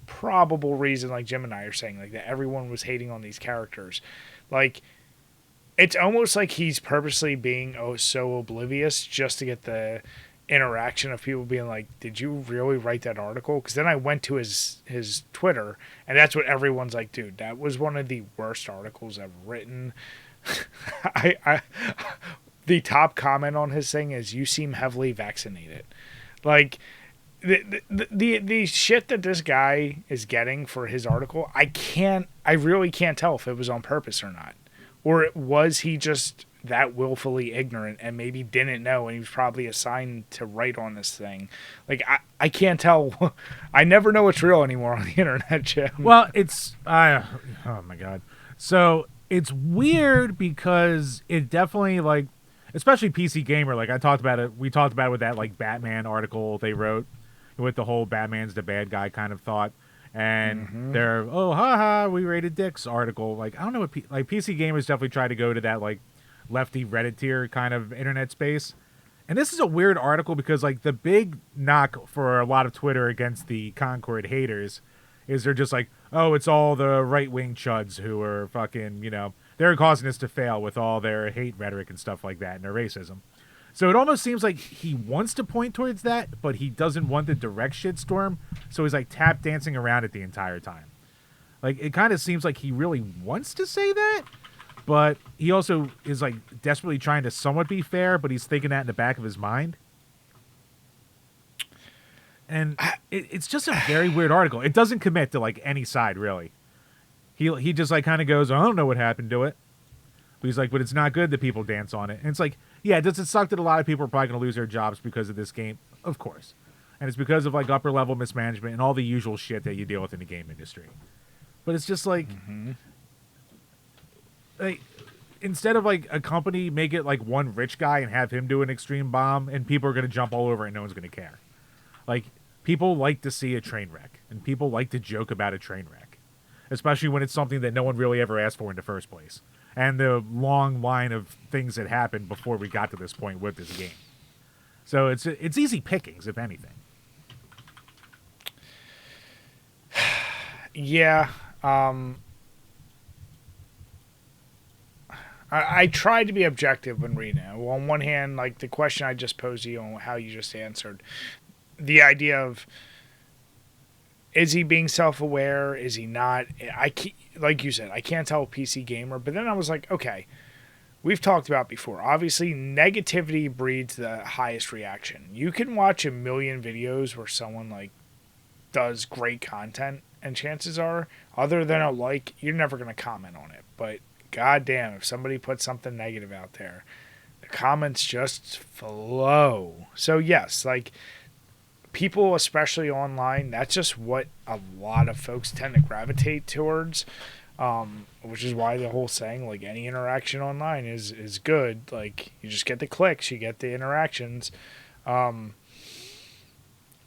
probable reason, like Jim and I are saying, like, that everyone was hating on these characters. Like, it's almost like he's purposely being so oblivious just to get the interaction of people being like, did you really write that article? Because then I went to his Twitter, and that's what everyone's like, dude, that was one of the worst articles I've written. The top comment on his thing is, you seem heavily vaccinated. Like, the shit that this guy is getting for his article, I really can't tell if it was on purpose or not. Or was he just that willfully ignorant and maybe didn't know, and he was probably assigned to write on this thing. Like, I can't tell. I never know what's real anymore on the internet, Jim. Well, it's oh my God. So it's weird because it definitely, like, especially PC Gamer, like I talked about it. We talked about it with that like Batman article they wrote with the whole Batman's the bad guy kind of thought. And their haha, we rated dicks article. Like, I don't know what like PC Gamers definitely try to go to that like lefty Reddit tier kind of internet space. And this is a weird article because like the big knock for a lot of Twitter against the Concord haters is they're just like, oh, it's all the right-wing chuds who are fucking, they're causing us to fail with all their hate rhetoric and stuff like that and their racism. So it almost seems like he wants to point towards that, but he doesn't want the direct shitstorm, so he's like tap dancing around it the entire time. Like, it kind of seems like he really wants to say that, but he also is like desperately trying to somewhat be fair, but he's thinking that in the back of his mind. And it's just a very weird article. It doesn't commit to like any side, really. He just like kind of goes, I don't know what happened to it. But he's like, but it's not good that people dance on it. And it's like, yeah, does it suck that a lot of people are probably going to lose their jobs because of this game? Of course. And it's because of like upper level mismanagement and all the usual shit that you deal with in the game industry. But it's just like, like instead of like a company make it like one rich guy and have him do an extreme bomb and people are going to jump all over it and no one's going to care. Like, people like to see a train wreck, and people like to joke about a train wreck, especially when it's something that no one really ever asked for in the first place, and the long line of things that happened before we got to this point with this game. So it's easy pickings, if anything. Yeah. I tried to be objective when reading it. Well, on one hand, like the question I just posed to you and how you just answered, the idea of, is he being self-aware? Is he not? Like you said, I can't tell a PC gamer. But then I was like, okay, we've talked about before. Obviously, negativity breeds the highest reaction. You can watch a million videos where someone like does great content, and chances are, other than a like, you're never going to comment on it. But goddamn, if somebody puts something negative out there, the comments just flow. So yes, like, people, especially online, that's just what a lot of folks tend to gravitate towards, which is why the whole saying, like, any interaction online is good. Like, you just get the clicks, you get the interactions.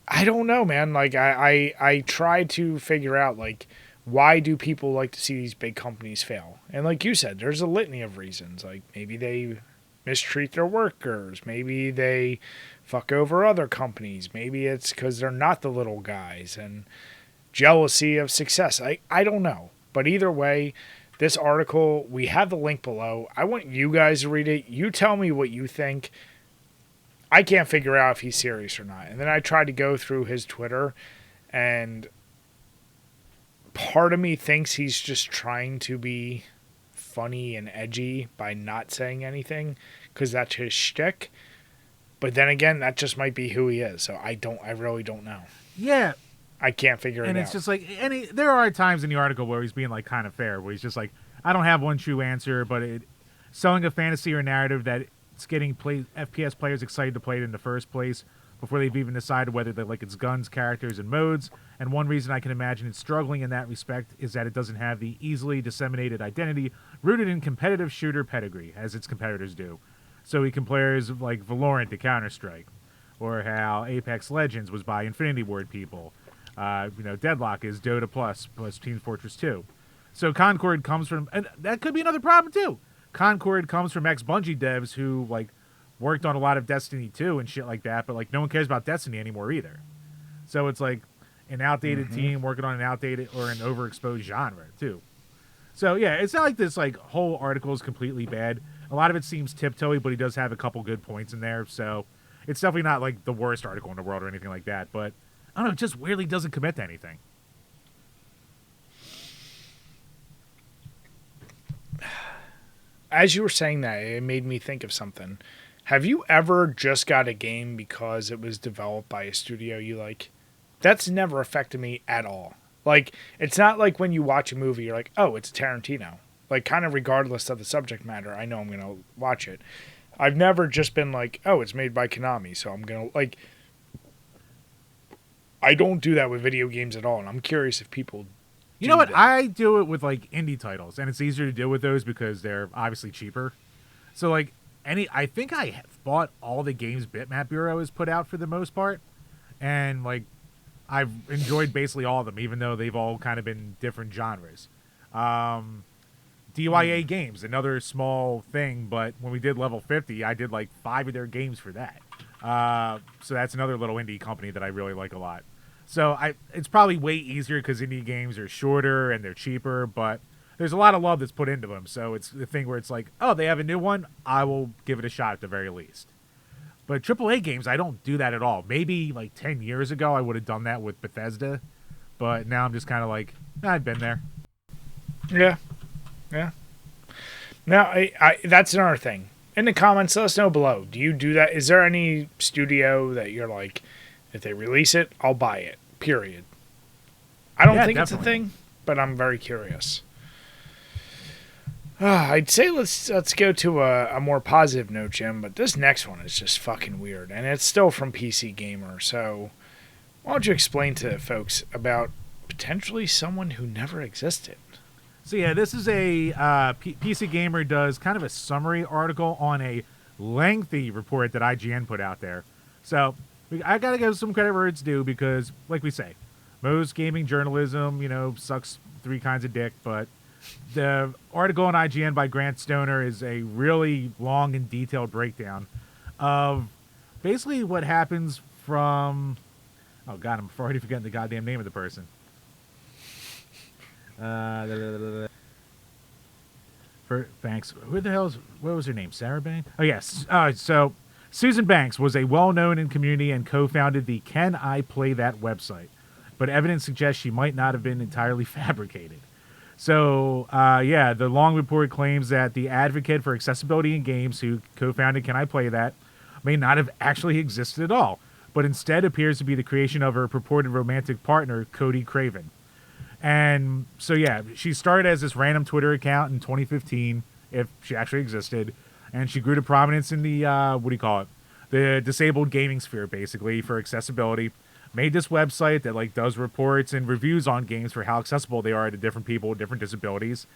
I don't know, man. Like I try to figure out like why do people like to see these big companies fail? And like you said, there's a litany of reasons. Like maybe they mistreat their workers, maybe they fuck over other companies, maybe it's because they're not the little guys and jealousy of success. I don't know. But either way, this article, we have the link below. I want you guys to read it. You tell me what you think. I can't figure out if he's serious or not. And then I tried to go through his Twitter, and part of me thinks he's just trying to be funny and edgy by not saying anything because that's his shtick. But then again, that just might be who he is. So I really don't know. Yeah. I can't figure it out. And it's just like, there are times in the article where he's being like kind of fair, where he's just like, I don't have one true answer, but selling a fantasy or narrative that it's getting FPS players excited to play it in the first place before they've even decided whether they like its guns, characters, and modes. And one reason I can imagine it's struggling in that respect is that it doesn't have the easily disseminated identity rooted in competitive shooter pedigree, as its competitors do. So he compares like Valorant to Counter-Strike, or how Apex Legends was by Infinity Ward people. Deadlock is Dota plus Team Fortress 2. So Concord comes from, and that could be another problem too. Concord comes from ex-Bungie devs who like worked on a lot of Destiny 2 and shit like that, but like no one cares about Destiny anymore either. So it's like an outdated team working on an outdated or an overexposed genre too. So yeah, it's not like this like whole article is completely bad. A lot of it seems tiptoey, but he does have a couple good points in there. So it's definitely not like the worst article in the world or anything like that. But I don't know, it just weirdly doesn't commit to anything. As you were saying that, it made me think of something. Have you ever just got a game because it was developed by a studio you like? That's never affected me at all. Like, it's not like when you watch a movie, you're like, oh, it's Tarantino. Like, kind of regardless of the subject matter, I know I'm going to watch it. I've never just been like, oh, it's made by Konami, so I'm going to, like, I don't do that with video games at all, and I'm curious if people You know what? that. I do it with like indie titles, and it's easier to deal with those because they're obviously cheaper. So like I think I have bought all the games Bitmap Bureau has put out for the most part, and like I've enjoyed basically all of them, even though they've all kind of been different genres. DYA Games, another small thing, but when we did Level 50, I did like 5 of their games for that. So that's another little indie company that I really like a lot. So it's probably way easier because indie games are shorter and they're cheaper, but there's a lot of love that's put into them. So it's the thing where it's like, oh, they have a new one, I will give it a shot at the very least. But AAA games, I don't do that at all. Maybe like 10 years ago, I would have done that with Bethesda, but now I'm just kind of like, I've been there. Yeah. Yeah. Now, that's another thing. In the comments, let us know below. Do you do that? Is there any studio that you're like, if they release it, I'll buy it, period? I don't think definitely. it's a thing, but I'm very curious. I'd say let's go to a more positive note, Jim, but this next one is just fucking weird, and it's still from PC Gamer, so why don't you explain to folks about potentially someone who never existed? So yeah, this is a PC Gamer does kind of a summary article on a lengthy report that IGN put out there. So I gotta give some credit where it's due because, like we say, most gaming journalism, sucks 3 kinds of dick. But the article on IGN by Grant Stoner is a really long and detailed breakdown of basically what happens from. Oh God, I'm already forgetting the goddamn name of the person. Banks. What was her name? Sarah Banks? Oh, yes. So Susan Banks was a well-known in community and co-founded the Can I Play That website, but evidence suggests she might not have been entirely fabricated. So, the long report claims that the advocate for accessibility in games who co-founded Can I Play That may not have actually existed at all, but instead appears to be the creation of her purported romantic partner, Cody Craven. And so, yeah, she started as this random Twitter account in 2015, if she actually existed, and she grew to prominence in the, the disabled gaming sphere, basically, for accessibility. Made this website that, like, does reports and reviews on games for how accessible they are to different people with different disabilities.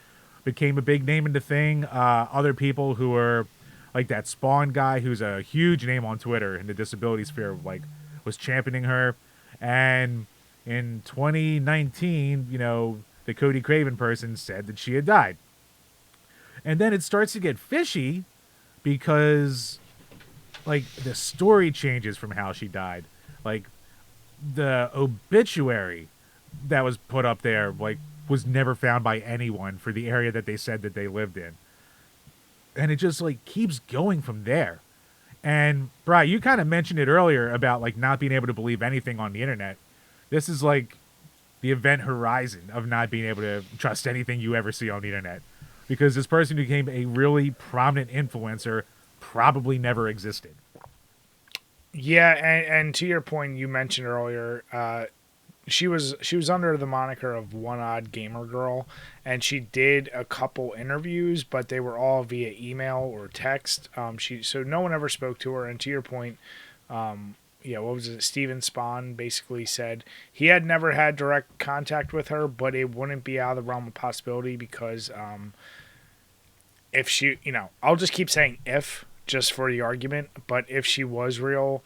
Became a big name in the thing. Other people who are, like that Spawn guy, who's a huge name on Twitter in the disability sphere, like, was championing her. And in 2019, the Cody Craven person said that she had died. And then it starts to get fishy because, like, the story changes from how she died. Like, the obituary that was put up there, like, was never found by anyone for the area that they said that they lived in. And it just, like, keeps going from there. And, Bri, you kind of mentioned it earlier about, like, not being able to believe anything on the internet. This is, like, the event horizon of not being able to trust anything you ever see on the internet. Because this person who became a really prominent influencer probably never existed. Yeah, and to your point, you mentioned earlier, she was under the moniker of One Odd Gamer Girl, and she did a couple interviews, but they were all via email or text. So no one ever spoke to her. And to your point, what was it? Steven Spahn basically said he had never had direct contact with her, but it wouldn't be out of the realm of possibility because if she, I'll just keep saying if, just for the argument, but if she was real,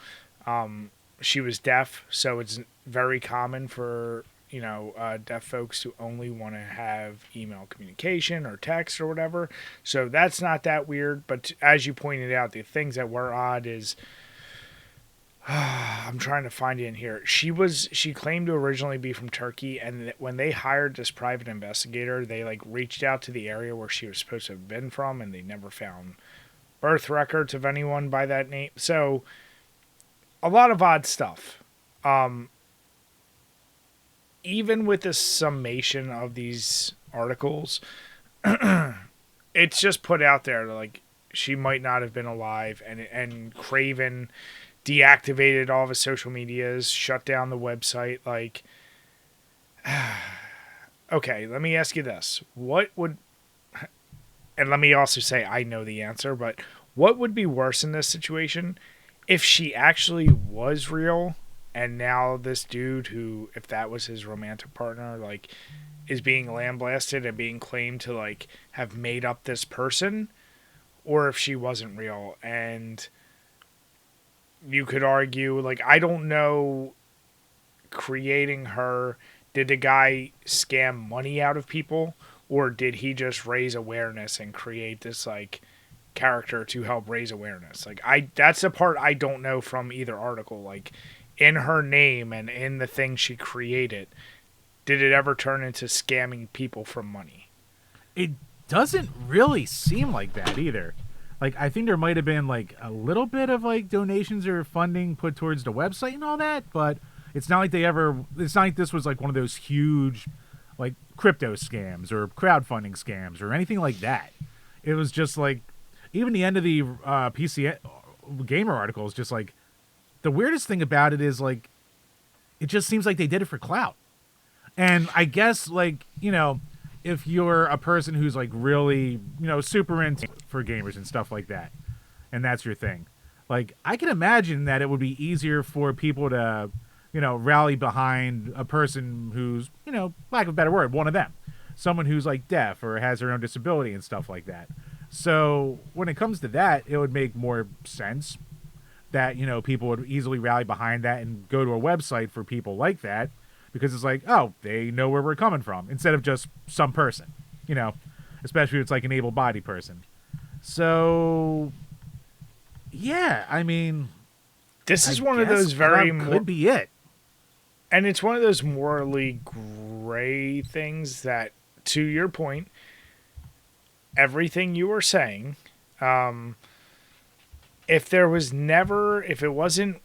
she was deaf, so it's very common for, deaf folks to only want to have email communication or text or whatever. So that's not that weird, but as you pointed out, the things that were odd is, I'm trying to find it in here. She claimed to originally be from Turkey, and when they hired this private investigator, they like reached out to the area where she was supposed to have been from, and they never found birth records of anyone by that name. So a lot of odd stuff. Even with the summation of these articles, it's just put out there like she might not have been alive, and Craven deactivated all of his social medias, shut down the website. Like, okay, let me ask you this. And let me also say I know the answer, but what would be worse in this situation if she actually was real and now this dude who, if that was his romantic partner, like, is being lambasted and being claimed to, like, have made up this person, or if she wasn't real. And you could argue, like, I don't know, creating her, did the guy scam money out of people, or did he just raise awareness and create this, like, character to help raise awareness? Like, that's the part I don't know from either article. Like, in her name and in the thing she created, did it ever turn into scamming people for money? It doesn't really seem like that either. Like, I think there might have been, like, a little bit of, like, donations or funding put towards the website and all that, but it's not like it's not like this was, like, one of those huge, like, crypto scams or crowdfunding scams or anything like that. It was just, like, even the end of the PC Gamer article is just, like, the weirdest thing about it is, like, it just seems like they did it for clout. And I guess, like, if you're a person who's, like, really, super into for gamers and stuff like that, and that's your thing, like, I can imagine that it would be easier for people to, rally behind a person who's, lack of a better word, one of them. Someone who's, like, deaf or has their own disability and stuff like that. So when it comes to that, it would make more sense that, people would easily rally behind that and go to a website for people like that, because it's like, oh, they know where we're coming from, instead of just some person, especially if it's like an able-bodied person. So, yeah, I mean, this is one of those very could be it. And it's one of those morally gray things that, to your point, everything you were saying, if it wasn't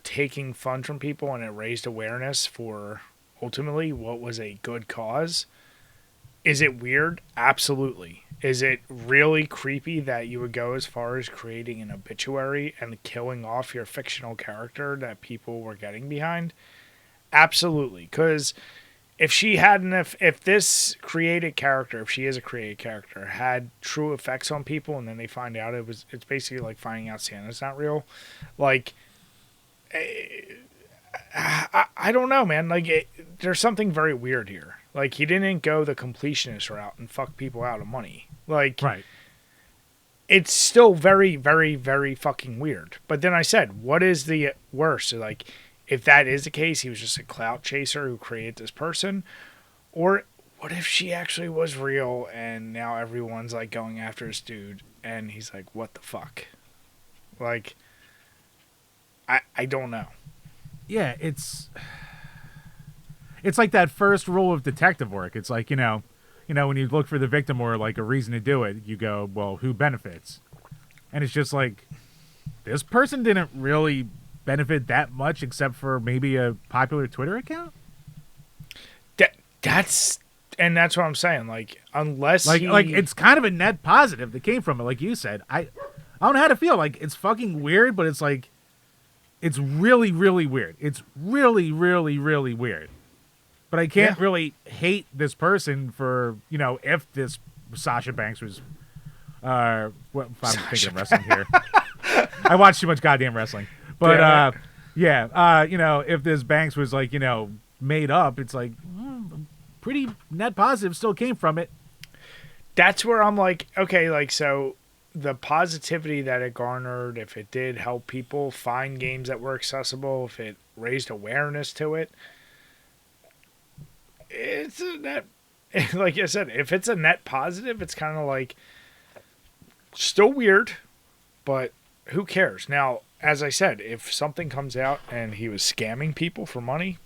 taking fun from people and it raised awareness for ultimately what was a good cause, is it weird? Absolutely. Is it really creepy that you would go as far as creating an obituary and killing off your fictional character that people were getting behind? Absolutely. Because if this created character, if she is a created character, had true effects on people, and then they find out it's basically like finding out Santa's not real. Like, I don't know, man. Like, there's something very weird here. Like, he didn't go the completionist route and fuck people out of money. Like, right. It's still very, very, very fucking weird. But then I said, what is the worst? Like, if that is the case, he was just a clout chaser who created this person. Or what if she actually was real and now everyone's like going after this dude and he's like, what the fuck? Like, I don't know. Yeah, it's like that first rule of detective work. It's like, when you look for the victim or like a reason to do it, you go, well, who benefits? And it's just like, this person didn't really benefit that much except for maybe a popular Twitter account. That's what I'm saying. Like, unless like it's kind of a net positive that came from it. Like you said, I don't know how to feel. Like, it's fucking weird, but it's like, it's really, really weird. It's really, really, really weird. But I can't really hate this person for, if this Sasha Banks was, I'm thinking of wrestling here. I watch too much goddamn wrestling. But, if this Banks was like, made up, it's like, pretty net positive still came from it. That's where I'm like, okay, like, so the positivity that it garnered, if it did help people find games that were accessible, if it raised awareness to it, it's a net, like I said, if it's a net positive, it's kind of like still weird, but who cares? Now, as I said, if something comes out and he was scamming people for money,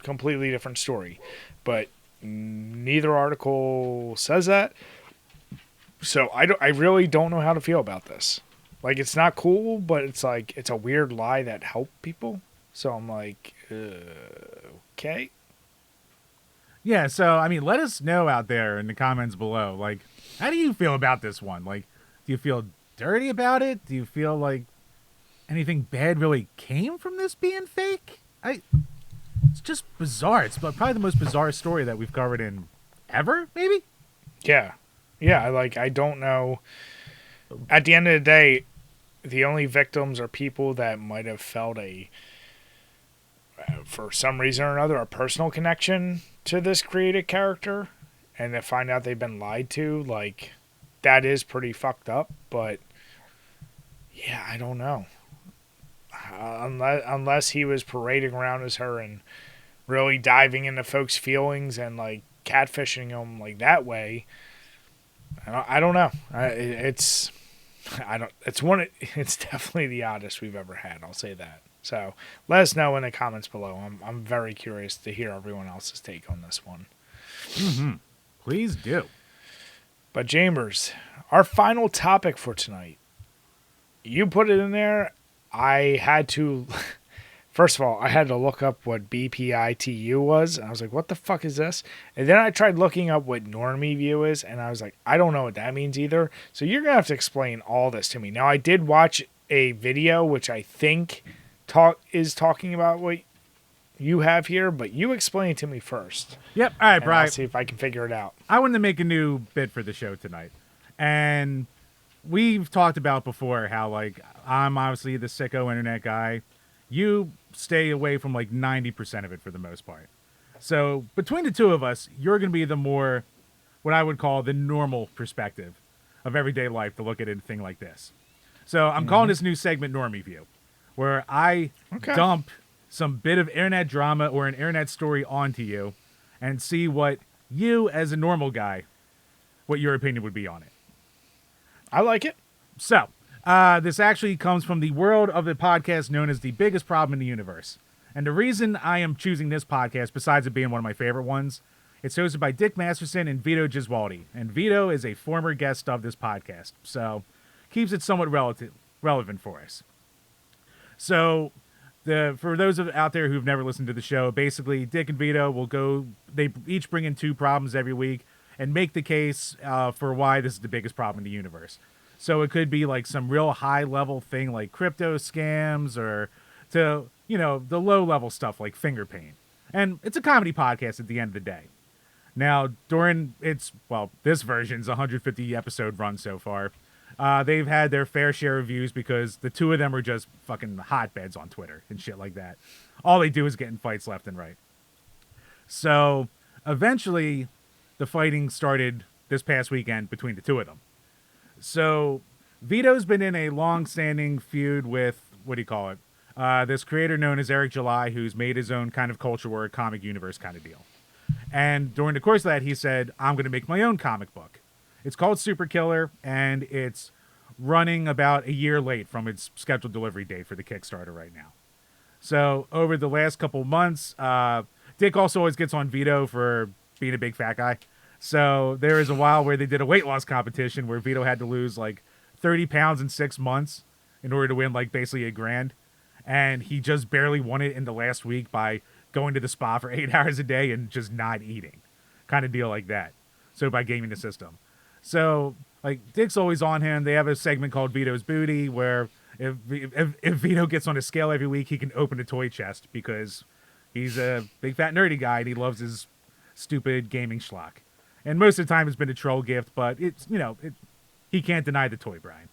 completely different story. But neither article says that. So I really don't know how to feel about this. Like, it's not cool, but it's like, it's a weird lie that helped people. So I'm like, okay. Yeah, so, I mean, let us know out there in the comments below. Like, how do you feel about this one? Like, do you feel dirty about it? Do you feel like anything bad really came from this being fake? It's just bizarre. It's probably the most bizarre story that we've covered in ever, maybe? Yeah. Yeah, like, I don't know. At the end of the day, the only victims are people that might have felt for some reason or another, a personal connection to this created character, and to find out they've been lied to, like, that is pretty fucked up. But yeah, I don't know. Unless he was parading around as her and really diving into folks' feelings and like catfishing them like that way, I don't know. It's definitely the oddest we've ever had. I'll say that. So let us know in the comments below. I'm very curious to hear everyone else's take on this one. Mm-hmm. Please do. But Chambers, our final topic for tonight. You put it in there. I had to, first of all, I had to look up what BPITU was. And I was like, what the fuck is this? And then I tried looking up what NormieView is. And I was like, I don't know what that means either. So you're going to have to explain all this to me. Now, I did watch a video, which I think is talking about what you have here. But you explain it to me first. Yep. All right, Brian. I'll see if I can figure it out. I wanted to make a new bit for the show tonight. And we've talked about before how, like, I'm obviously the sicko internet guy. You stay away from like 90% of it for the most part. So between the two of us, you're going to be the more, what I would call the normal perspective of everyday life to look at anything like this. So I'm calling this new segment NormieView, where I dump some bit of internet drama or an internet story onto you and see what you, as a normal guy, what your opinion would be on it. I like it. So, this actually comes from the world of the podcast known as The Biggest Problem in the Universe. And the reason I am choosing this podcast, besides it being one of my favorite ones, it's hosted by Dick Masterson and Vito Giswaldi. And Vito is a former guest of this podcast, so keeps it somewhat relevant for us. So, for those out there who've never listened to the show, basically Dick and Vito they each bring in two problems every week and make the case for why this is the biggest problem in the universe. So it could be like some real high level thing like crypto scams, or to, the low level stuff like finger paint. And it's a comedy podcast at the end of the day. Now, during this version's 150 episode run so far, they've had their fair share of views because the two of them are just fucking hotbeds on Twitter and shit like that. All they do is get in fights left and right. So eventually the fighting started this past weekend between the two of them. So Vito's been in a long-standing feud with, This creator known as Eric July, who's made his own kind of culture war comic universe kind of deal. And during the course of that, he said, I'm going to make my own comic book. It's called Super Killer, and it's running about a year late from its scheduled delivery date for the Kickstarter right now. So over the last couple months, Dick also always gets on Vito for being a big fat guy. So there was a while where they did a weight loss competition where Vito had to lose like 30 pounds in 6 months in order to win like basically $1,000. And he just barely won it in the last week by going to the spa for 8 hours a day and just not eating. Kind of deal like that. So by gaming the system. So like Dick's always on him. They have a segment called Vito's Booty where if Vito gets on a scale every week, he can open a toy chest because he's a big fat nerdy guy and he loves his stupid gaming schlock. And most of the time it's been a troll gift, but it's, he can't deny the toy, Brian.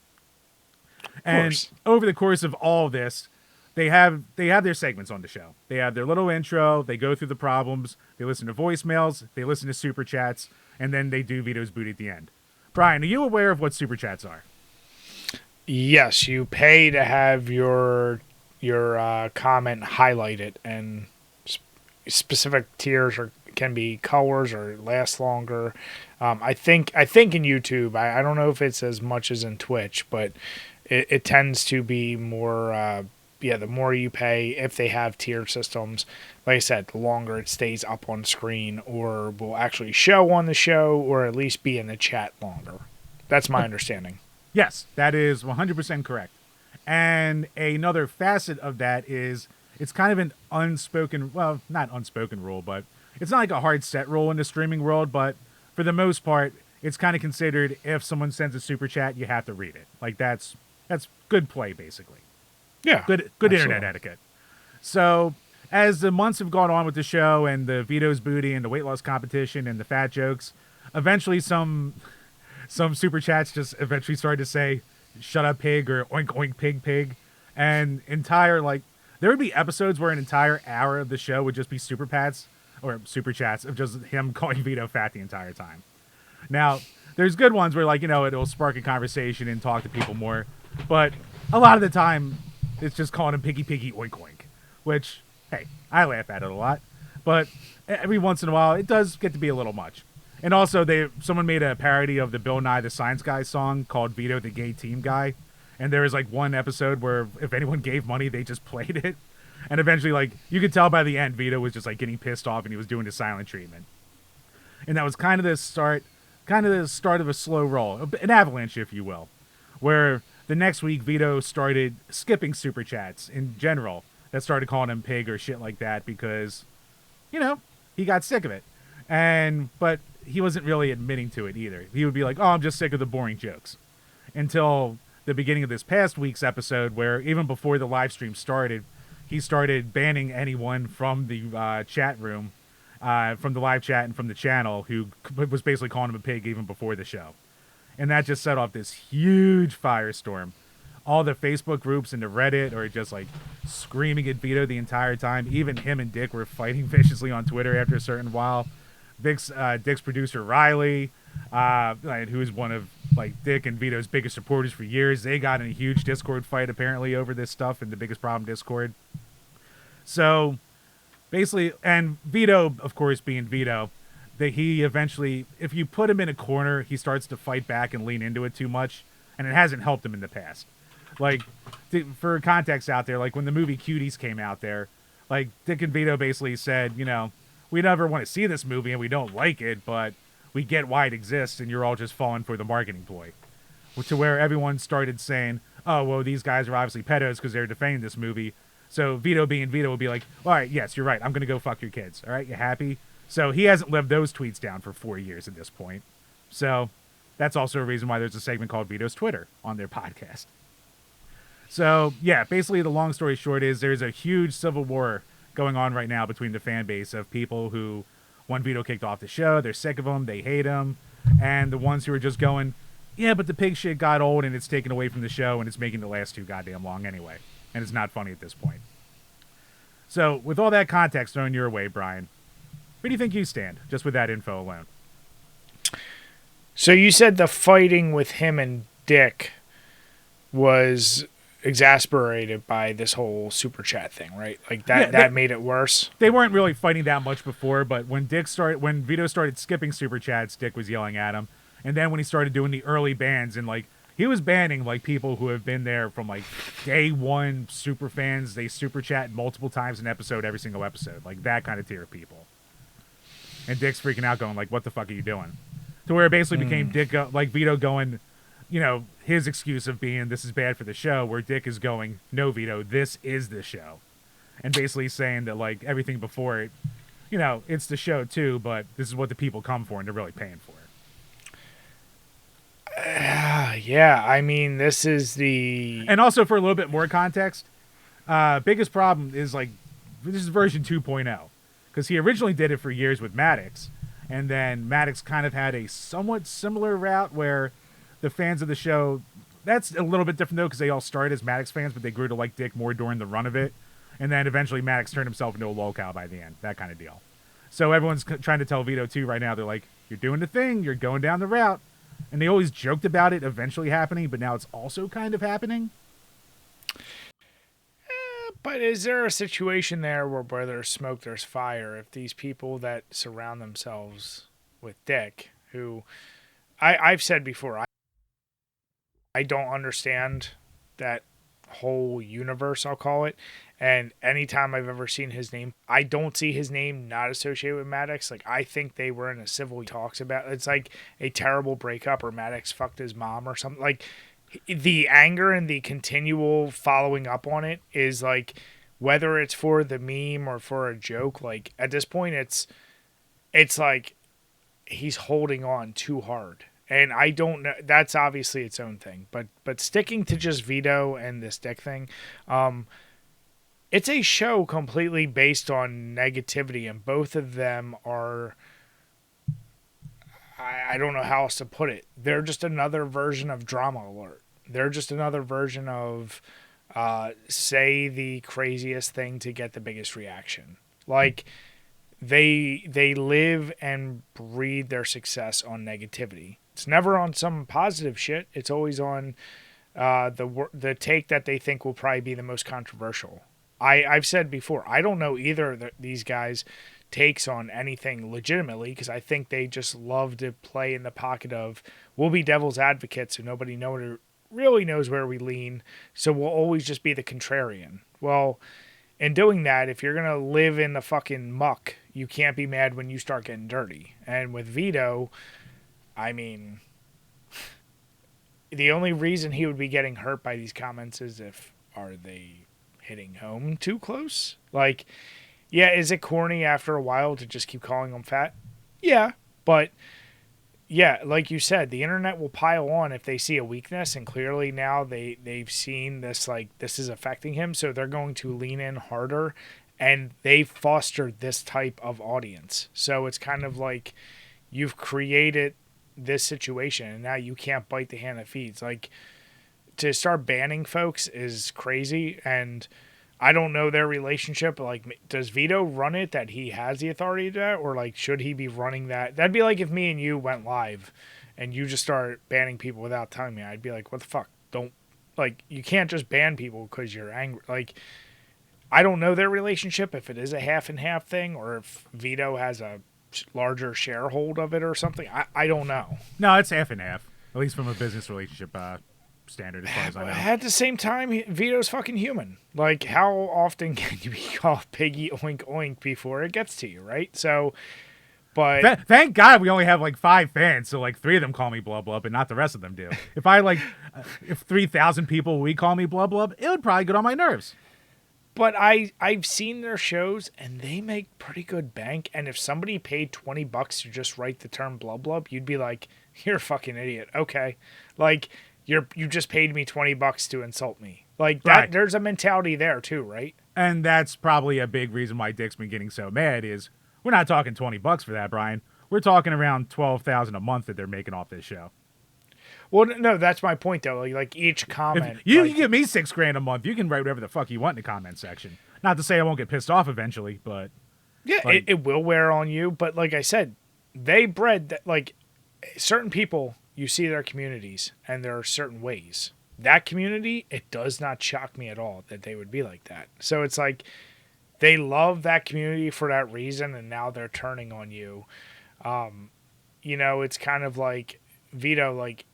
And over the course of all of this, they have their segments on the show. They have their little intro, they go through the problems, they listen to voicemails, they listen to super chats, and then they do Vito's Booty at the end. Brian, are you aware of what super chats are? Yes, you pay to have your comment highlighted, and specific tiers can be colors or last longer. I think in YouTube, I don't know if it's as much as in Twitch, but it tends to be more. The more you pay, if they have tier systems, like I said, the longer it stays up on screen, or will actually show on the show, or at least be in the chat longer. That's my understanding. Yes, that is 100% correct. And another facet of that is it's kind of an unspoken, well, not unspoken rule, but it's not like a hard set rule in the streaming world, but for the most part, it's kind of considered if someone sends a super chat, you have to read it. Like that's good play, basically. Yeah. Good internet etiquette. So as the months have gone on with the show and the Vito's Booty and the weight loss competition and the fat jokes, eventually some super chats just eventually started to say, shut up pig, or oink oink pig pig. And there would be episodes where an entire hour of the show would just be super chats of just him calling Vito fat the entire time. Now, there's good ones where it'll spark a conversation and talk to people more. But a lot of the time, it's just calling him piggy piggy oink oink, which, hey, I laugh at it a lot. But every once in a while, it does get to be a little much. And also, someone made a parody of the Bill Nye the Science Guy song called Vito the Gay Team Guy. And there was one episode where if anyone gave money, they just played it. And eventually, you could tell by the end, Vito was just getting pissed off and he was doing the silent treatment. And that was kind of the start of a slow roll, an avalanche, if you will, where the next week Vito started skipping super chats in general that started calling him pig or shit like that because, he got sick of it. But he wasn't really admitting to it either. He would be like, oh, I'm just sick of the boring jokes. Until the beginning of this past week's episode where even before the live stream started, he started banning anyone from the chat room, from the live chat and from the channel who was basically calling him a pig even before the show. And that just set off this huge firestorm. All the Facebook groups and the Reddit are just screaming at Vito the entire time. Even him and Dick were fighting viciously on Twitter after a certain while. Dick's producer Riley, who's one of Dick and Vito's biggest supporters for years, they got in a huge Discord fight apparently over this stuff in the biggest problem Discord. So basically, and Vito, of course, being Vito, that he eventually, if you put him in a corner, he starts to fight back and lean into it too much, and it hasn't helped him in the past. For context out there, when the movie Cuties came out there, Dick and Vito basically said, we never want to see this movie and we don't like it, but we get why it exists and you're all just falling for the marketing ploy. To where everyone started saying, oh, well, these guys are obviously pedos because they're defending this movie. So Vito being Vito would be like, all right, yes, you're right. I'm going to go fuck your kids. All right, you happy? So he hasn't lived those tweets down for 4 years at this point. So that's also a reason why there's a segment called Vito's Twitter on their podcast. So, yeah, basically the long story short is there's a huge civil war going on right now between the fan base of people who, when Vito kicked off the show, they're sick of him, they hate him, and the ones who are just going, yeah, but the pig shit got old and it's taken away from the show and it's making the last too goddamn long anyway. And it's not funny at this point. So, with all that context thrown your way, Brian, where do you think you stand, just with that info alone? So you said the fighting with him and Dick was exasperated by this whole super chat thing, right? Like Yeah, that made it worse. they weren't really fighting that much before, but when Vito started skipping super chats, Dick was yelling at him. And then when he started doing the early bans, and like he was banning like people who have been there from like day one, super fans, they super chat multiple times an episode, every single episode, like that kind of tier of people. And Dick's freaking out, going like, "What the fuck are you doing?" To where it basically became Vito going, you know, his excuse of being, "This is bad for the show," where Dick is going, "No, Vito, this is the show," and basically saying that like everything before it, you know, it's the show too, but this is what the people come for, and they're really paying for it. Yeah, I mean, this is the... And also, for a little bit more context, biggest problem is like, this is version 2.0, because he originally did it for years with Maddox, and then Maddox kind of had a somewhat similar route where the fans of the show, that's a little bit different though, because they all started as Maddox fans, but they grew to like Dick more during the run of it, and then eventually Maddox turned himself into a lolcow by the end, that kind of deal. So everyone's trying to tell Vito too right now, they're like, "You're doing the thing, you're going down the route." And they always joked about it eventually happening, but now it's also kind of happening. But is there a situation there where there's smoke, there's fire? If these people that surround themselves with Dick, who I've said before, I don't understand that whole universe, I'll call it. And anytime I've ever seen his name, I don't see his name not associated with Maddox. Like, I think they were in a civil talks about, it's like a terrible breakup, or Maddox fucked his mom or something. Like, the anger and the continual following up on it is like, whether it's for the meme or for a joke, like at this point it's like he's holding on too hard. And I don't know, that's obviously its own thing, but sticking to just Vito and this Dick thing, it's a show completely based on negativity, and both of them are, I don't know how else to put it. They're just another version of Drama Alert. They're just another version of say the craziest thing to get the biggest reaction. Like, they live and breathe their success on negativity. It's never on some positive shit. It's always on the take that they think will probably be the most controversial. I've said before, I don't know either of these guys' takes on anything legitimately, because I think they just love to play in the pocket of, we'll be devil's advocates so nobody really knows where we lean, so we'll always just be the contrarian. Well, in doing that, if you're going to live in the fucking muck, you can't be mad when you start getting dirty. And with Vito, I mean, the only reason he would be getting hurt by these comments is if, are they hitting home too close? Like, yeah, is it corny after a while to just keep calling him fat? Yeah, but yeah, like you said, the internet will pile on if they see a weakness, and clearly now they've seen this, like, this is affecting him, so they're going to lean in harder, and they fostered this type of audience. So it's kind of like you've created this situation, and now you can't bite the hand that feeds. Like, to start banning folks is crazy, and I don't know their relationship, but like, does Vito run it that he has the authority to that, or like, should he be running that? That'd be like if me and you went live and you just start banning people without telling me. I'd be like, what the fuck? Don't, like, you can't just ban people because you're angry. Like, I don't know their relationship, if it is a half and half thing, or if Vito has a larger sharehold of it or something. I don't know. No, it's half and half, at least from a business relationship standard, as far as I know. At the same time, Vito's fucking human. Like, how often can you be called piggy oink oink before it gets to you, right? So, but thank God we only have like 5 fans, so like 3 of them call me blub blub, and not the rest of them do. If I like, if 3,000 people we call me blub blub, it would probably get on my nerves. But I've seen their shows, and they make pretty good bank. And if somebody paid $20 to just write the term blub blub, you'd be like, you're a fucking idiot. Okay, like, you just paid me $20 to insult me. Like, that, right. There's a mentality there too, right? And that's probably a big reason why Dick's been getting so mad. Is we're not talking $20 for that, Brian. We're talking around $12,000 a month that they're making off this show. Well, no, that's my point though. Like each comment, if you can give me $6,000 a month, you can write whatever the fuck you want in the comment section. Not to say I won't get pissed off eventually, but yeah, like, it will wear on you. But like I said, they bred that, like, certain people, you see their communities, and there are certain ways. that community, it does not shock me at all that they would be like that. So it's like they love that community for that reason, and now they're turning on you. It's kind of like Vito, like,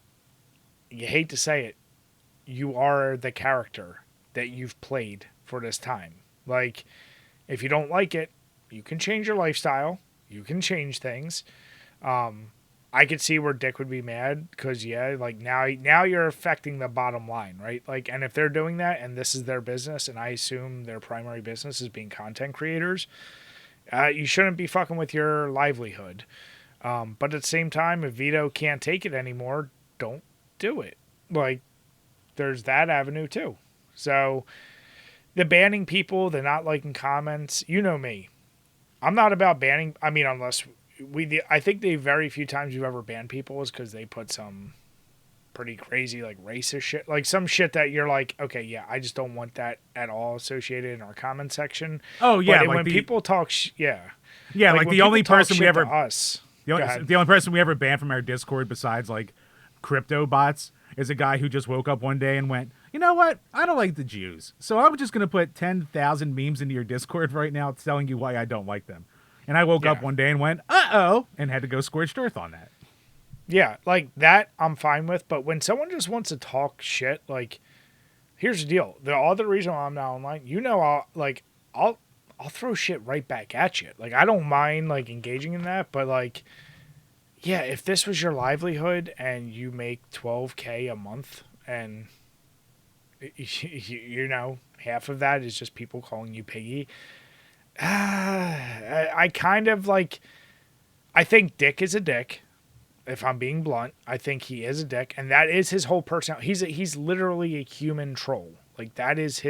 you hate to say it, you are the character that you've played for this time. Like, if you don't like it, you can change your lifestyle. You can change things. I could see where Dick would be mad because, like now you're affecting the bottom line, right? Like, and if they're doing that and this is their business, and I assume their primary business is being content creators, you shouldn't be fucking with your livelihood. But at the same time, if Vito can't take it anymore, don't do it. Like, there's that avenue too. So the banning people, the not liking comments, you know me. I'm not about banning. I mean, unless I think the very few times you've ever banned people is because they put some pretty crazy, like, racist shit, like some shit that you're like, okay, yeah, I just don't want that at all associated in our comment section. Oh yeah, but like when people talk, yeah, like the only person we ever us, the only person we ever banned from our Discord besides like crypto bots is a guy who just woke up one day and went, you know what? I don't like the Jews, so I'm just gonna put 10,000 memes into your Discord right now telling you why I don't like them. And I woke up one day and went, uh-oh, and had to go scorched earth on that. Yeah, like that I'm fine with, but when someone just wants to talk shit, like, here's the deal. The other reason why I'm not online, I'll throw shit right back at you. Like, I don't mind, like, engaging in that, but, like, yeah, if this was your livelihood and you make $12K a month and, half of that is just people calling you piggy, I kind of, like, I think Dick is a dick. If I'm being blunt, I think he is a dick, and that is his whole personality. He's literally a human troll. Like, that is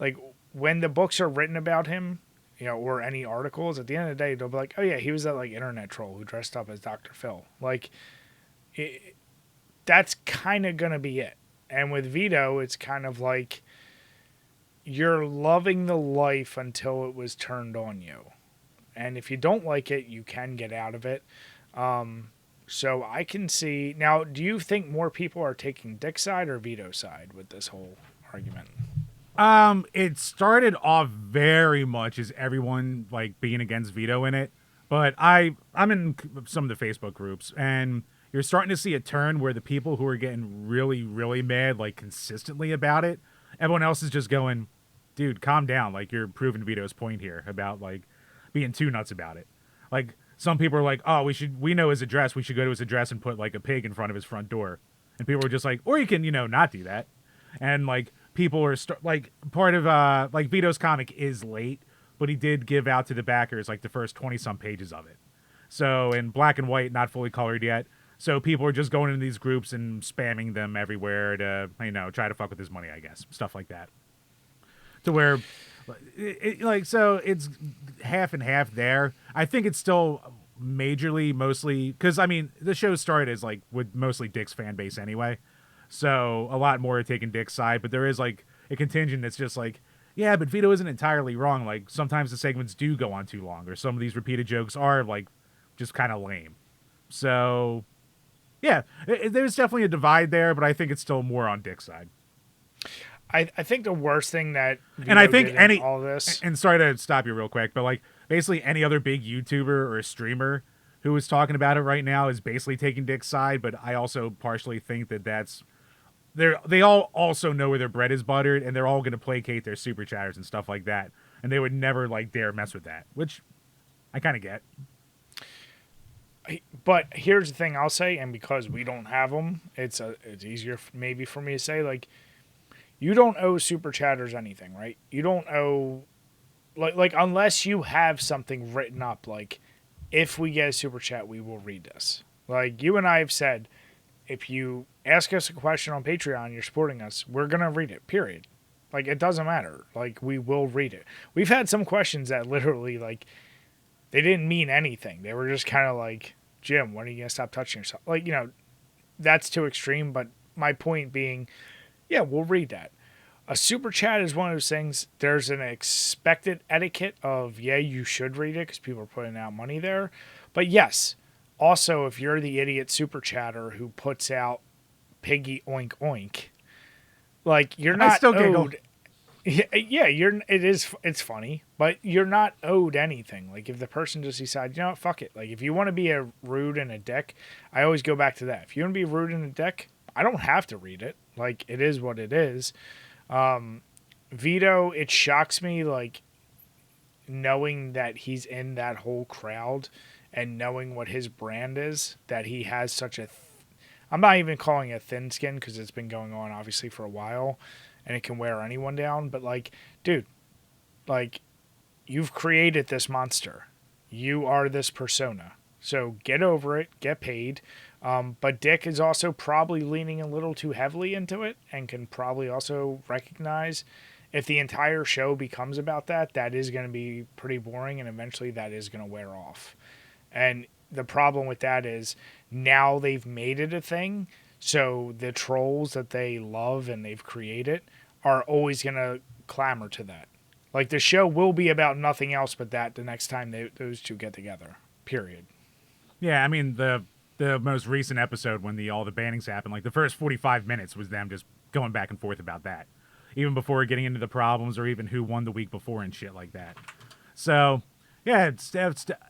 like, when the books are written about him, or any articles, at the end of the day, they'll be like, oh yeah, he was that, like, internet troll who dressed up as Dr. Phil. Like, that's kind of gonna be it. And with Vito, it's kind of like you're loving the life until it was turned on you, and if you don't like it, you can get out of it. So I can see now. Do you think more people are taking Dick's side or Vito's side with this whole argument? It started off very much as everyone like being against Vito in it, but I'm in some of the Facebook groups, and you're starting to see a turn where the people who are getting really, really mad, like, consistently about it, everyone else is just going, dude, calm down. Like, you're proving Vito's point here about, like, being too nuts about it. Like, some people are like, oh, we know his address. We should go to his address and put, like, a pig in front of his front door. And people are just like, or you can, not do that. And, like, people are, part of, like, Vito's comic is late, but he did give out to the backers, like, the first 20-some pages of it. So, in black and white, not fully colored yet. So people are just going into these groups and spamming them everywhere to, try to fuck with his money, I guess. Stuff like that. To where, so it's half and half there. I think it's still mostly, because, the show started as, like, with mostly Dick's fan base anyway. So a lot more are taking Dick's side, but there is, like, a contingent that's just like, yeah, but Vito isn't entirely wrong. Like, sometimes the segments do go on too long, or some of these repeated jokes are, like, just kind of lame. So, yeah, there's definitely a divide there, but I think it's still more on Dick's side. I think the worst thing that Vito and I think did in all this, and sorry to stop you real quick, but, like, basically any other big YouTuber or a streamer who is talking about it right now is basically taking Dick's side. But I also partially think that they all also know where their bread is buttered, and they're all going to placate their super chatters and stuff like that, and they would never, like, dare mess with that, which I kind of get. But here's the thing I'll say, and because we don't have them, it's easier maybe for me to say, like, you don't owe super chatters anything, right? You don't owe, like unless you have something written up, like, if we get a super chat, we will read this. Like, you and I have said, if you ask us a question on Patreon, you're supporting us, we're going to read it, period. Like, it doesn't matter. Like, we will read it. We've had some questions that literally, like, they didn't mean anything. They were just kind of like, Jim, when are you going to stop touching yourself? Like, that's too extreme. But my point being, yeah, we'll read that. A super chat is one of those things. There's an expected etiquette of, yeah, you should read it because people are putting out money there. But yes, also, if you're the idiot super chatter who puts out piggy oink oink, Like, you're I not still giggle. owed. Yeah, it's funny, but you're not owed anything. Like, if the person just decides, you know what, fuck it. Like, if you want to be a rude and a dick, I always go back to that. If you want to be rude and a dick, I don't have to read it. Like, it is what it is. Vito, it shocks me, like, knowing that he's in that whole crowd and knowing what his brand is, that he has such a I'm not even calling it thin skin because it's been going on obviously for a while and it can wear anyone down. But like, dude, like, you've created this monster. You are this persona. So get over it, get paid. But Dick is also probably leaning a little too heavily into it and can probably also recognize if the entire show becomes about that, that is going to be pretty boring and eventually that is going to wear off. And the problem with that is now they've made it a thing. So the trolls that they love and they've created are always going to clamor to that. Like, the show will be about nothing else but that the next time those two get together. Period. Yeah, I mean, the most recent episode when all the bannings happened, like the first 45 minutes was them just going back and forth about that. Even before getting into the problems or even who won the week before and shit like that. So, yeah,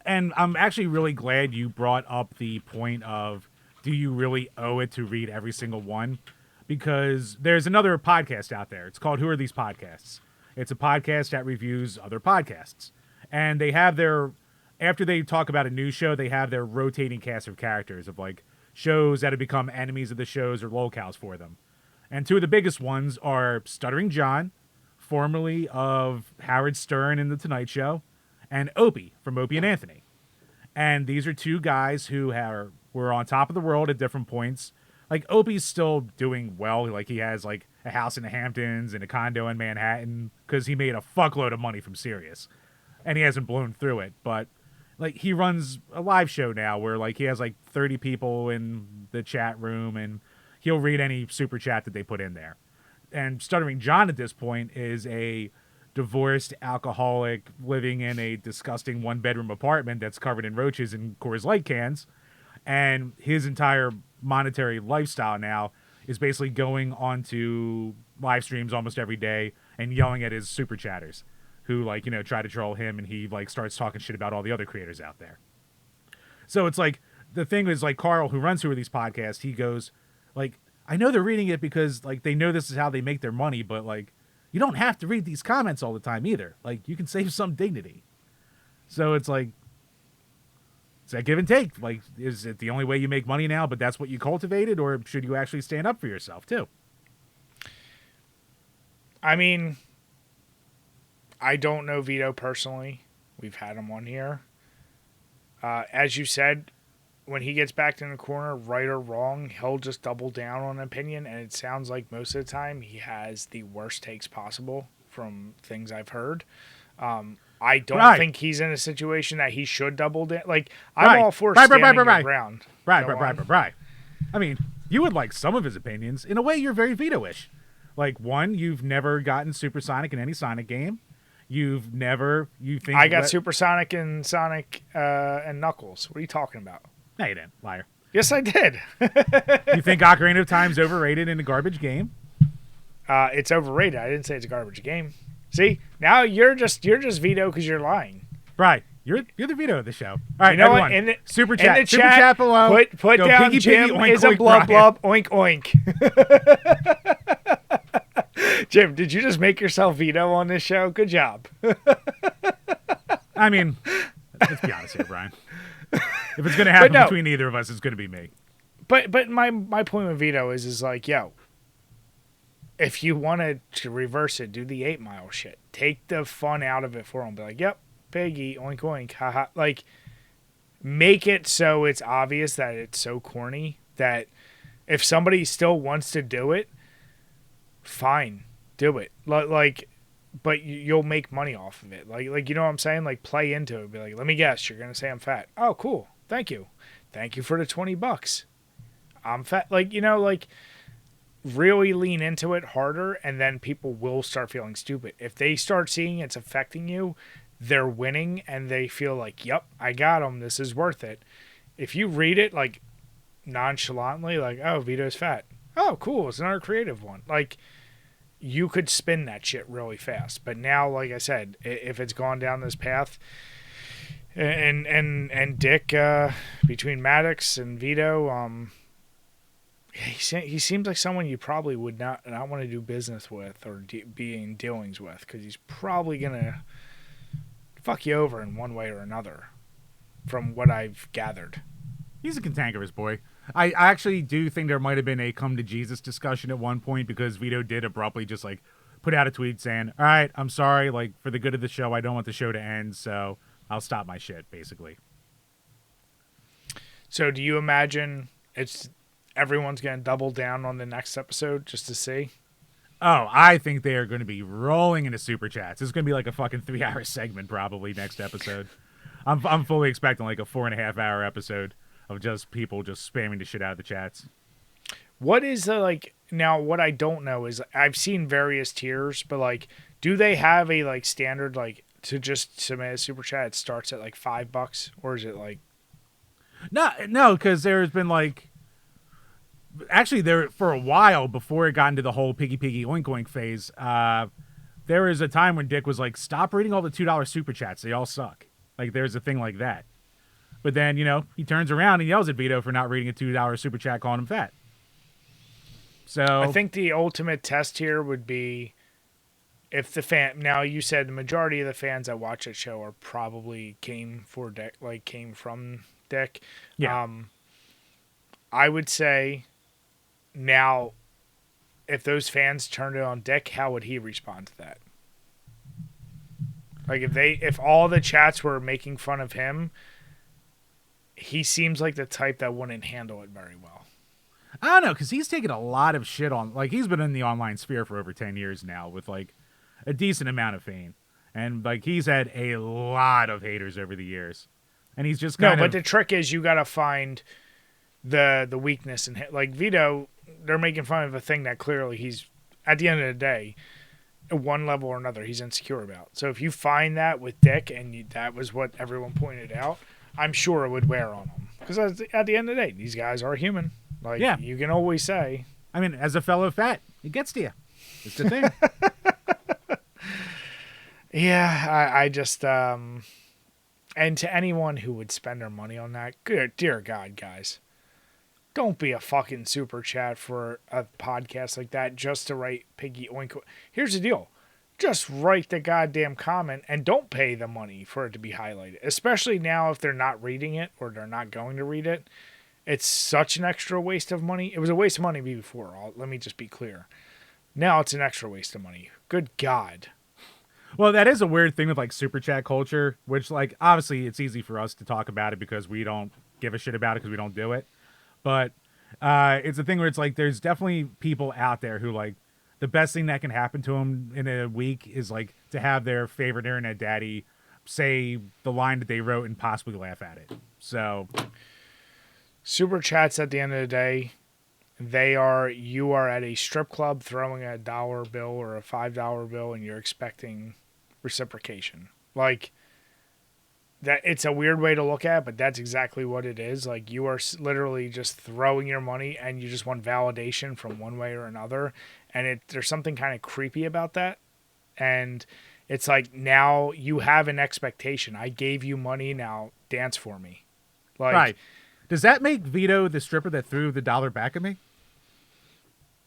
and I'm actually really glad you brought up the point of, do you really owe it to read every single one? Because there's another podcast out there. It's called Who Are These Podcasts? It's a podcast that reviews other podcasts. And they have after they talk about a news show, they have their rotating cast of characters of like shows that have become enemies of the shows or locales for them. And two of the biggest ones are Stuttering John, formerly of Howard Stern and The Tonight Show, and Opie from Opie and Anthony. And these are two guys who were on top of the world at different points. Like, Opie's still doing well. Like, he has like a house in the Hamptons and a condo in Manhattan because he made a fuckload of money from Sirius. And he hasn't blown through it. But like, he runs a live show now where like he has like 30 people in the chat room and he'll read any super chat that they put in there. And Stuttering John at this point is a divorced alcoholic living in a disgusting one-bedroom apartment that's covered in roaches and Coors Light cans. And his entire monetary lifestyle now is basically going onto live streams almost every day and yelling at his super chatters who, like, you know, try to troll him, and he like starts talking shit about all the other creators out there. So it's like, the thing is, like, Carl, who runs Who Are These Podcasts, he goes, like, I know they're reading it because, like, they know this is how they make their money, but, like, you don't have to read these comments all the time either. Like, you can save some dignity. So it's like, it's that give and take. Like, is it the only way you make money now, but that's what you cultivated, or should you actually stand up for yourself, too? I mean, I don't know Vito personally. We've had him on here. As you said, when he gets backed in the corner, right or wrong, he'll just double down on an opinion, and it sounds like most of the time he has the worst takes possible from things I've heard. I don't think he's in a situation that he should double down. Like, I'm all for standing your ground. Right. I mean, you would like some of his opinions. In a way, you're very Vito-ish. Like, one, you've never gotten Supersonic in any Sonic game. You think I got Supersonic and Sonic and Knuckles. What are you talking about? No, you didn't, liar. Yes, I did. You think Ocarina of Time's overrated in a garbage game? It's overrated. I didn't say it's a garbage game. See, now you're just Vito because you're lying. Right. You're the Vito of the show. All right, you know everyone. What? In the super chat below. Put go down piggy, Jim piggy, oink, is a oink, blub Brian. blub oink oink. Jim, did you just make yourself Vito on this show? Good job. I mean, let's be honest here, Brian. If it's going to happen between either of us, it's going to be me. But my point with Vito is like, yo, if you wanted to reverse it, do the 8 Mile shit. Take the fun out of it for him. Be like, yep, piggy, oink oink, haha. Like, make it so it's obvious that it's so corny that if somebody still wants to do it, fine, do it. Like, but you'll make money off of it. Like, you know what I'm saying? Like, play into it. Be like, let me guess, you're gonna say I'm fat. Oh, cool. Thank you for the $20. I'm fat. Like, you know, like, really lean into it harder, and then people will start feeling stupid. If they start seeing it's affecting you, they're winning, and they feel like, yep, I got them. This is worth it. If you read it like nonchalantly, like, oh, Vito's fat. Oh, cool. It's another creative one. Like, you could spin that shit really fast. But now, like I said, if it's gone down this path, and Dick, between Maddox and Vito, he seems like someone you probably would not want to do business with or be in dealings with, because he's probably gonna fuck you over in one way or another, from what I've gathered. He's a cantankerous boy. I actually do think there might have been a come to Jesus discussion at one point, because Vito did abruptly just like put out a tweet saying, all right, I'm sorry, like for the good of the show, I don't want the show to end, so I'll stop my shit, basically. So do you imagine everyone's going to double down on the next episode just to see? Oh, I think they are going to be rolling into super chats. It's going to be like a fucking 3-hour segment probably next episode. I'm fully expecting like a 4.5-hour episode of just people just spamming the shit out of the chats. What is the, like, now what I don't know is I've seen various tiers, but like, do they have a like standard, like, to just submit a super chat, it starts at like $5, or is it like? No, because there's been like, actually there for a while before it got into the whole piggy oink oink phase. There was a time when Dick was like, stop reading all the $2 super chats, they all suck. Like there's a thing like that. But then, you know, he turns around and yells at Vito for not reading a $2 super chat, calling him fat. So I think the ultimate test here would be if the fan. Now you said the majority of the fans that watch that show are probably came from Dick. Yeah. I would say now, if those fans turned it on Dick, how would he respond to that? Like if all the chats were making fun of him, he seems like the type that wouldn't handle it very well. I don't know, because he's taken a lot of shit on, like, he's been in the online sphere for over 10 years now with, like, a decent amount of fame. And, like, he's had a lot of haters over the years. And he's just kind of... No, but the trick is you got to find the weakness in him. Like, Vito, they're making fun of a thing that clearly he's, at the end of the day, at one level or another, he's insecure about. So if you find that with Dick, and that was what everyone pointed out, I'm sure it would wear on him. Because at the end of the day, these guys are human. Like, yeah. You can always say. I mean, as a fellow fat, it gets to you. It's the thing. Yeah, I just, and to anyone who would spend their money on that, good, dear God, guys, don't be a fucking super chat for a podcast like that just to write piggy oink. Here's the deal. Just write the goddamn comment and don't pay the money for it to be highlighted. Especially now if they're not reading it or they're not going to read it. It's such an extra waste of money. It was a waste of money before. Let me just be clear. Now it's an extra waste of money. Good God. Well, that is a weird thing with like super chat culture, which like obviously it's easy for us to talk about it because we don't give a shit about it because we don't do it. But it's a thing where it's like there's definitely people out there who like the best thing that can happen to them in a week is like to have their favorite internet daddy say the line that they wrote and possibly laugh at it. So super chats at the end of the day, you are at a strip club throwing a $1 bill or a $5 bill and you're expecting reciprocation. Like that, it's a weird way to look at it, but that's exactly what it is. Like you are literally just throwing your money and you just want validation from one way or another. And there's something kind of creepy about that. And it's like, now you have an expectation. I gave you money, now dance for me. Like, right. Does that make Vito the stripper that threw the $1 back at me?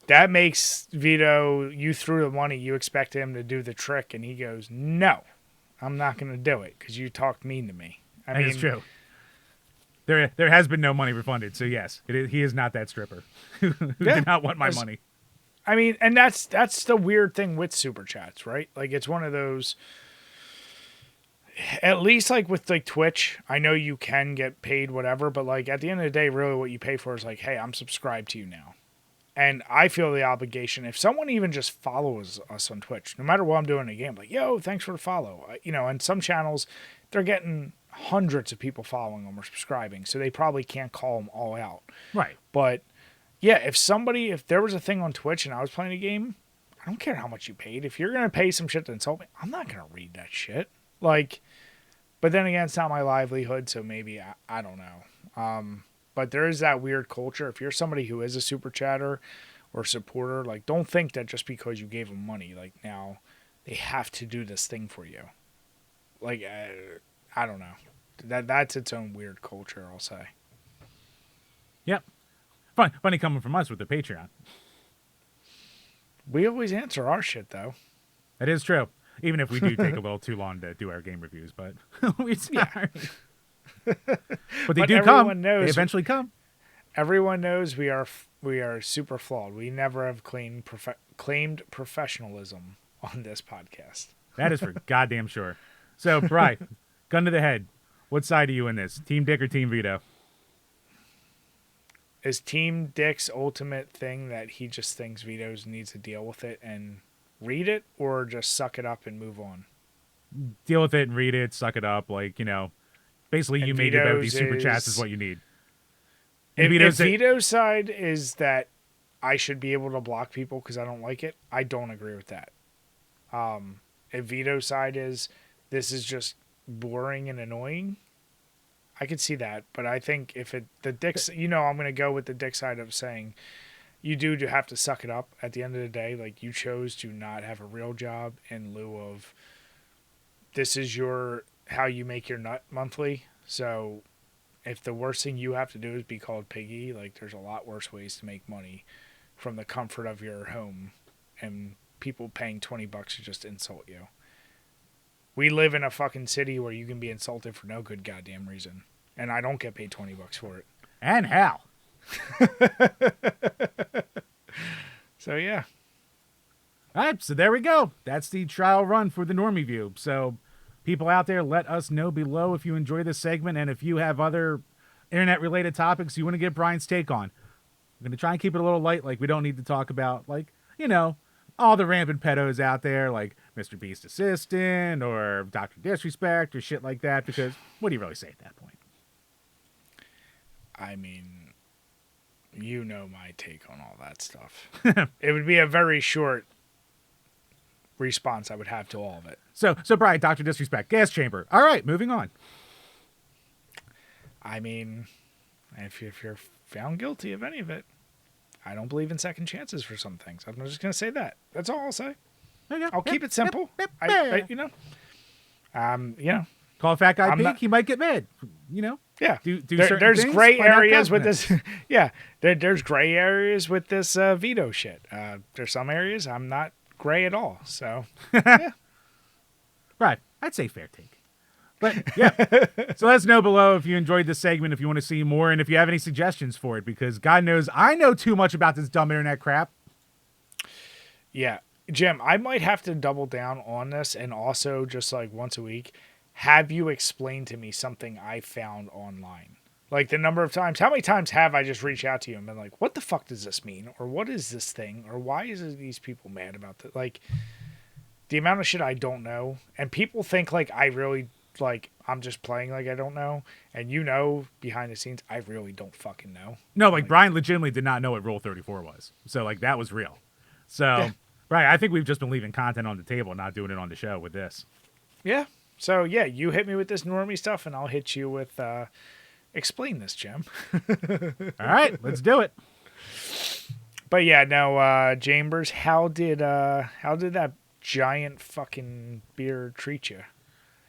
That makes Vito, you threw the money, you expect him to do the trick, and he goes, no, I'm not going to do it because you talked mean to me. I mean, it's true. There has been no money refunded, so yes, he is not that stripper who did not want my money. I mean, and that's the weird thing with super chats, right? Like it's one of those. At least like with like Twitch, I know you can get paid whatever, but like at the end of the day, really what you pay for is like, hey, I'm subscribed to you now. And I feel the obligation, if someone even just follows us on Twitch, no matter what I'm doing in a game, like, yo, thanks for the follow. You know, and some channels, they're getting hundreds of people following them or subscribing, so they probably can't call them all out. Right. But yeah, if there was a thing on Twitch and I was playing a game, I don't care how much you paid. If you're going to pay some shit to insult me, I'm not going to read that shit. Like, but then again, it's not my livelihood, so maybe I don't know. But there is that weird culture. If you're somebody who is a super chatter, or supporter, like don't think that just because you gave them money, like now they have to do this thing for you. Like I don't know. That's its own weird culture, I'll say. Yep. Funny coming from us with the Patreon. We always answer our shit though. That is true. Even if we do take a little too long to do our game reviews, but it's not. But they do come. They eventually come. Everyone knows we are super flawed. We never have claimed professionalism on this podcast. That is for goddamn sure. So, Bri, gun to the head. What side are you in this? Team Dick or Team Vito? Is Team Dick's ultimate thing that he just thinks Vito's needs to deal with it and read it, or just suck it up and move on? Deal with it and read it, suck it up. Like, basically you made it out of these super chats is what you need. If Vito's side is that I should be able to block people because I don't like it, I don't agree with that. If Vito's side is this is just boring and annoying, I could see that. But I think if the Dick's, I'm going to go with the Dick side of saying you do have to suck it up at the end of the day. Like you chose to not have a real job in lieu of this is how you make your nut monthly. So if the worst thing you have to do is be called piggy, like there's a lot worse ways to make money from the comfort of your home and people paying $20 to just insult you. We live in a fucking city where you can be insulted for no good goddamn reason. And I don't get paid $20 for it. And how? So, yeah. All right, so there we go. That's the trial run for the NormieView. So, people out there, let us know below if you enjoy this segment and if you have other internet-related topics you want to get Brian's take on. I'm going to try and keep it a little light. Like, we don't need to talk about, all the rampant pedos out there, like Mr. Beast Assistant or Dr. Disrespect or shit like that, because what do you really say at that point? I mean, my take on all that stuff. It would be a very short response I would have to all of it. So Brian, Dr. Disrespect, gas chamber. All right, moving on. I mean, if you're found guilty of any of it, I don't believe in second chances for some things. I'm just going to say that. That's all I'll say. I'll keep it simple. Call a fat guy pig, he might get mad. Yeah. There's things, gray areas with this. Yeah. There's gray areas with this veto shit. There's some areas I'm not gray at all. So, yeah. Right. I'd say fair take. But, yeah. So let us know below if you enjoyed this segment, if you want to see more, and if you have any suggestions for it, because God knows I know too much about this dumb internet crap. Yeah. Jim, I might have to double down on this and also just like once a week, have you explain to me something I found online? Like the number of times, how many times have I just reached out to you and been like, what the fuck does this mean? Or what is this thing? Or why is these people mad about that? Like the amount of shit I don't know. And people think like I really, like I'm just playing like I don't know. And behind the scenes, I really don't fucking know. No, like Brian legitimately did not know what Rule 34 was. So like that was real. So, yeah. Right, I think we've just been leaving content on the table, not doing it on the show with this. Yeah. So, yeah, you hit me with this normie stuff, and I'll hit you with, explain this, Jim. All right, let's do it. But, yeah, no, Chambers, how did that giant fucking beer treat you?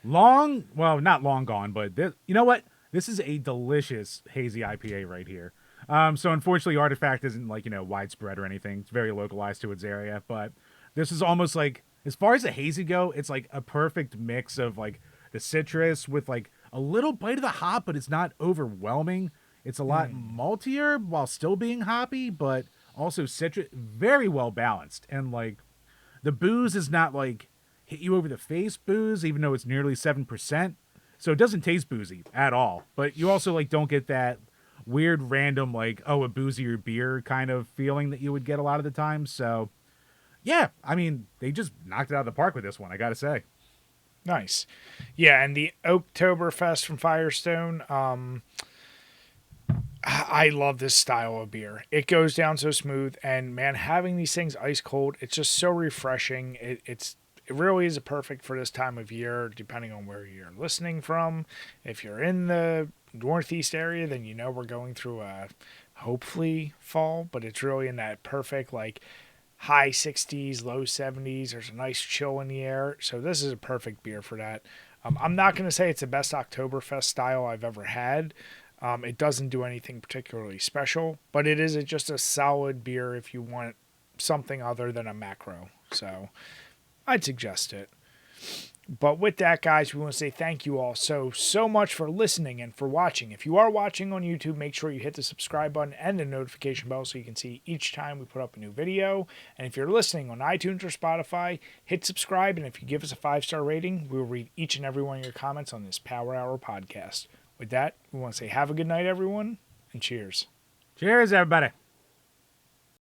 Well, not long gone, but you know what? This is a delicious hazy IPA right here. So unfortunately, Artifact isn't like, widespread or anything. It's very localized to its area, but this is almost like, as far as the hazy go, it's like a perfect mix of like the citrus with like a little bite of the hop, but it's not overwhelming. It's a lot maltier while still being hoppy, but also citrus, very well balanced. And like the booze is not like hit you over the face booze, even though it's nearly 7%. So it doesn't taste boozy at all, but you also like don't get that weird random like, oh, a boozier beer kind of feeling that you would get a lot of the time. So yeah, I mean, they just knocked it out of the park with this one, I gotta say. Nice. Yeah, and the Oktoberfest from Firestone, I love this style of beer. It goes down so smooth, and man, having these things ice cold, it's just so refreshing. It really is perfect for this time of year, depending on where you're listening from. If you're in the Northeast area, then we're going through a hopefully fall, but it's really in that perfect like high 60s, low 70s. There's a nice chill in the air. So this is a perfect beer for that. I'm not going to say it's the best Oktoberfest style I've ever had. It doesn't do anything particularly special, but it is just a solid beer if you want something other than a macro. So I'd suggest it. But with that, guys, we want to say thank you all so much for listening and for watching. If you are watching on YouTube, make sure you hit the subscribe button and the notification bell so you can see each time we put up a new video. And if you're listening on iTunes or Spotify, hit subscribe. And if you give us a 5-star rating, we'll read each and every one of your comments on this Power Hour podcast. With that, we want to say have a good night, everyone, and cheers. Cheers, everybody.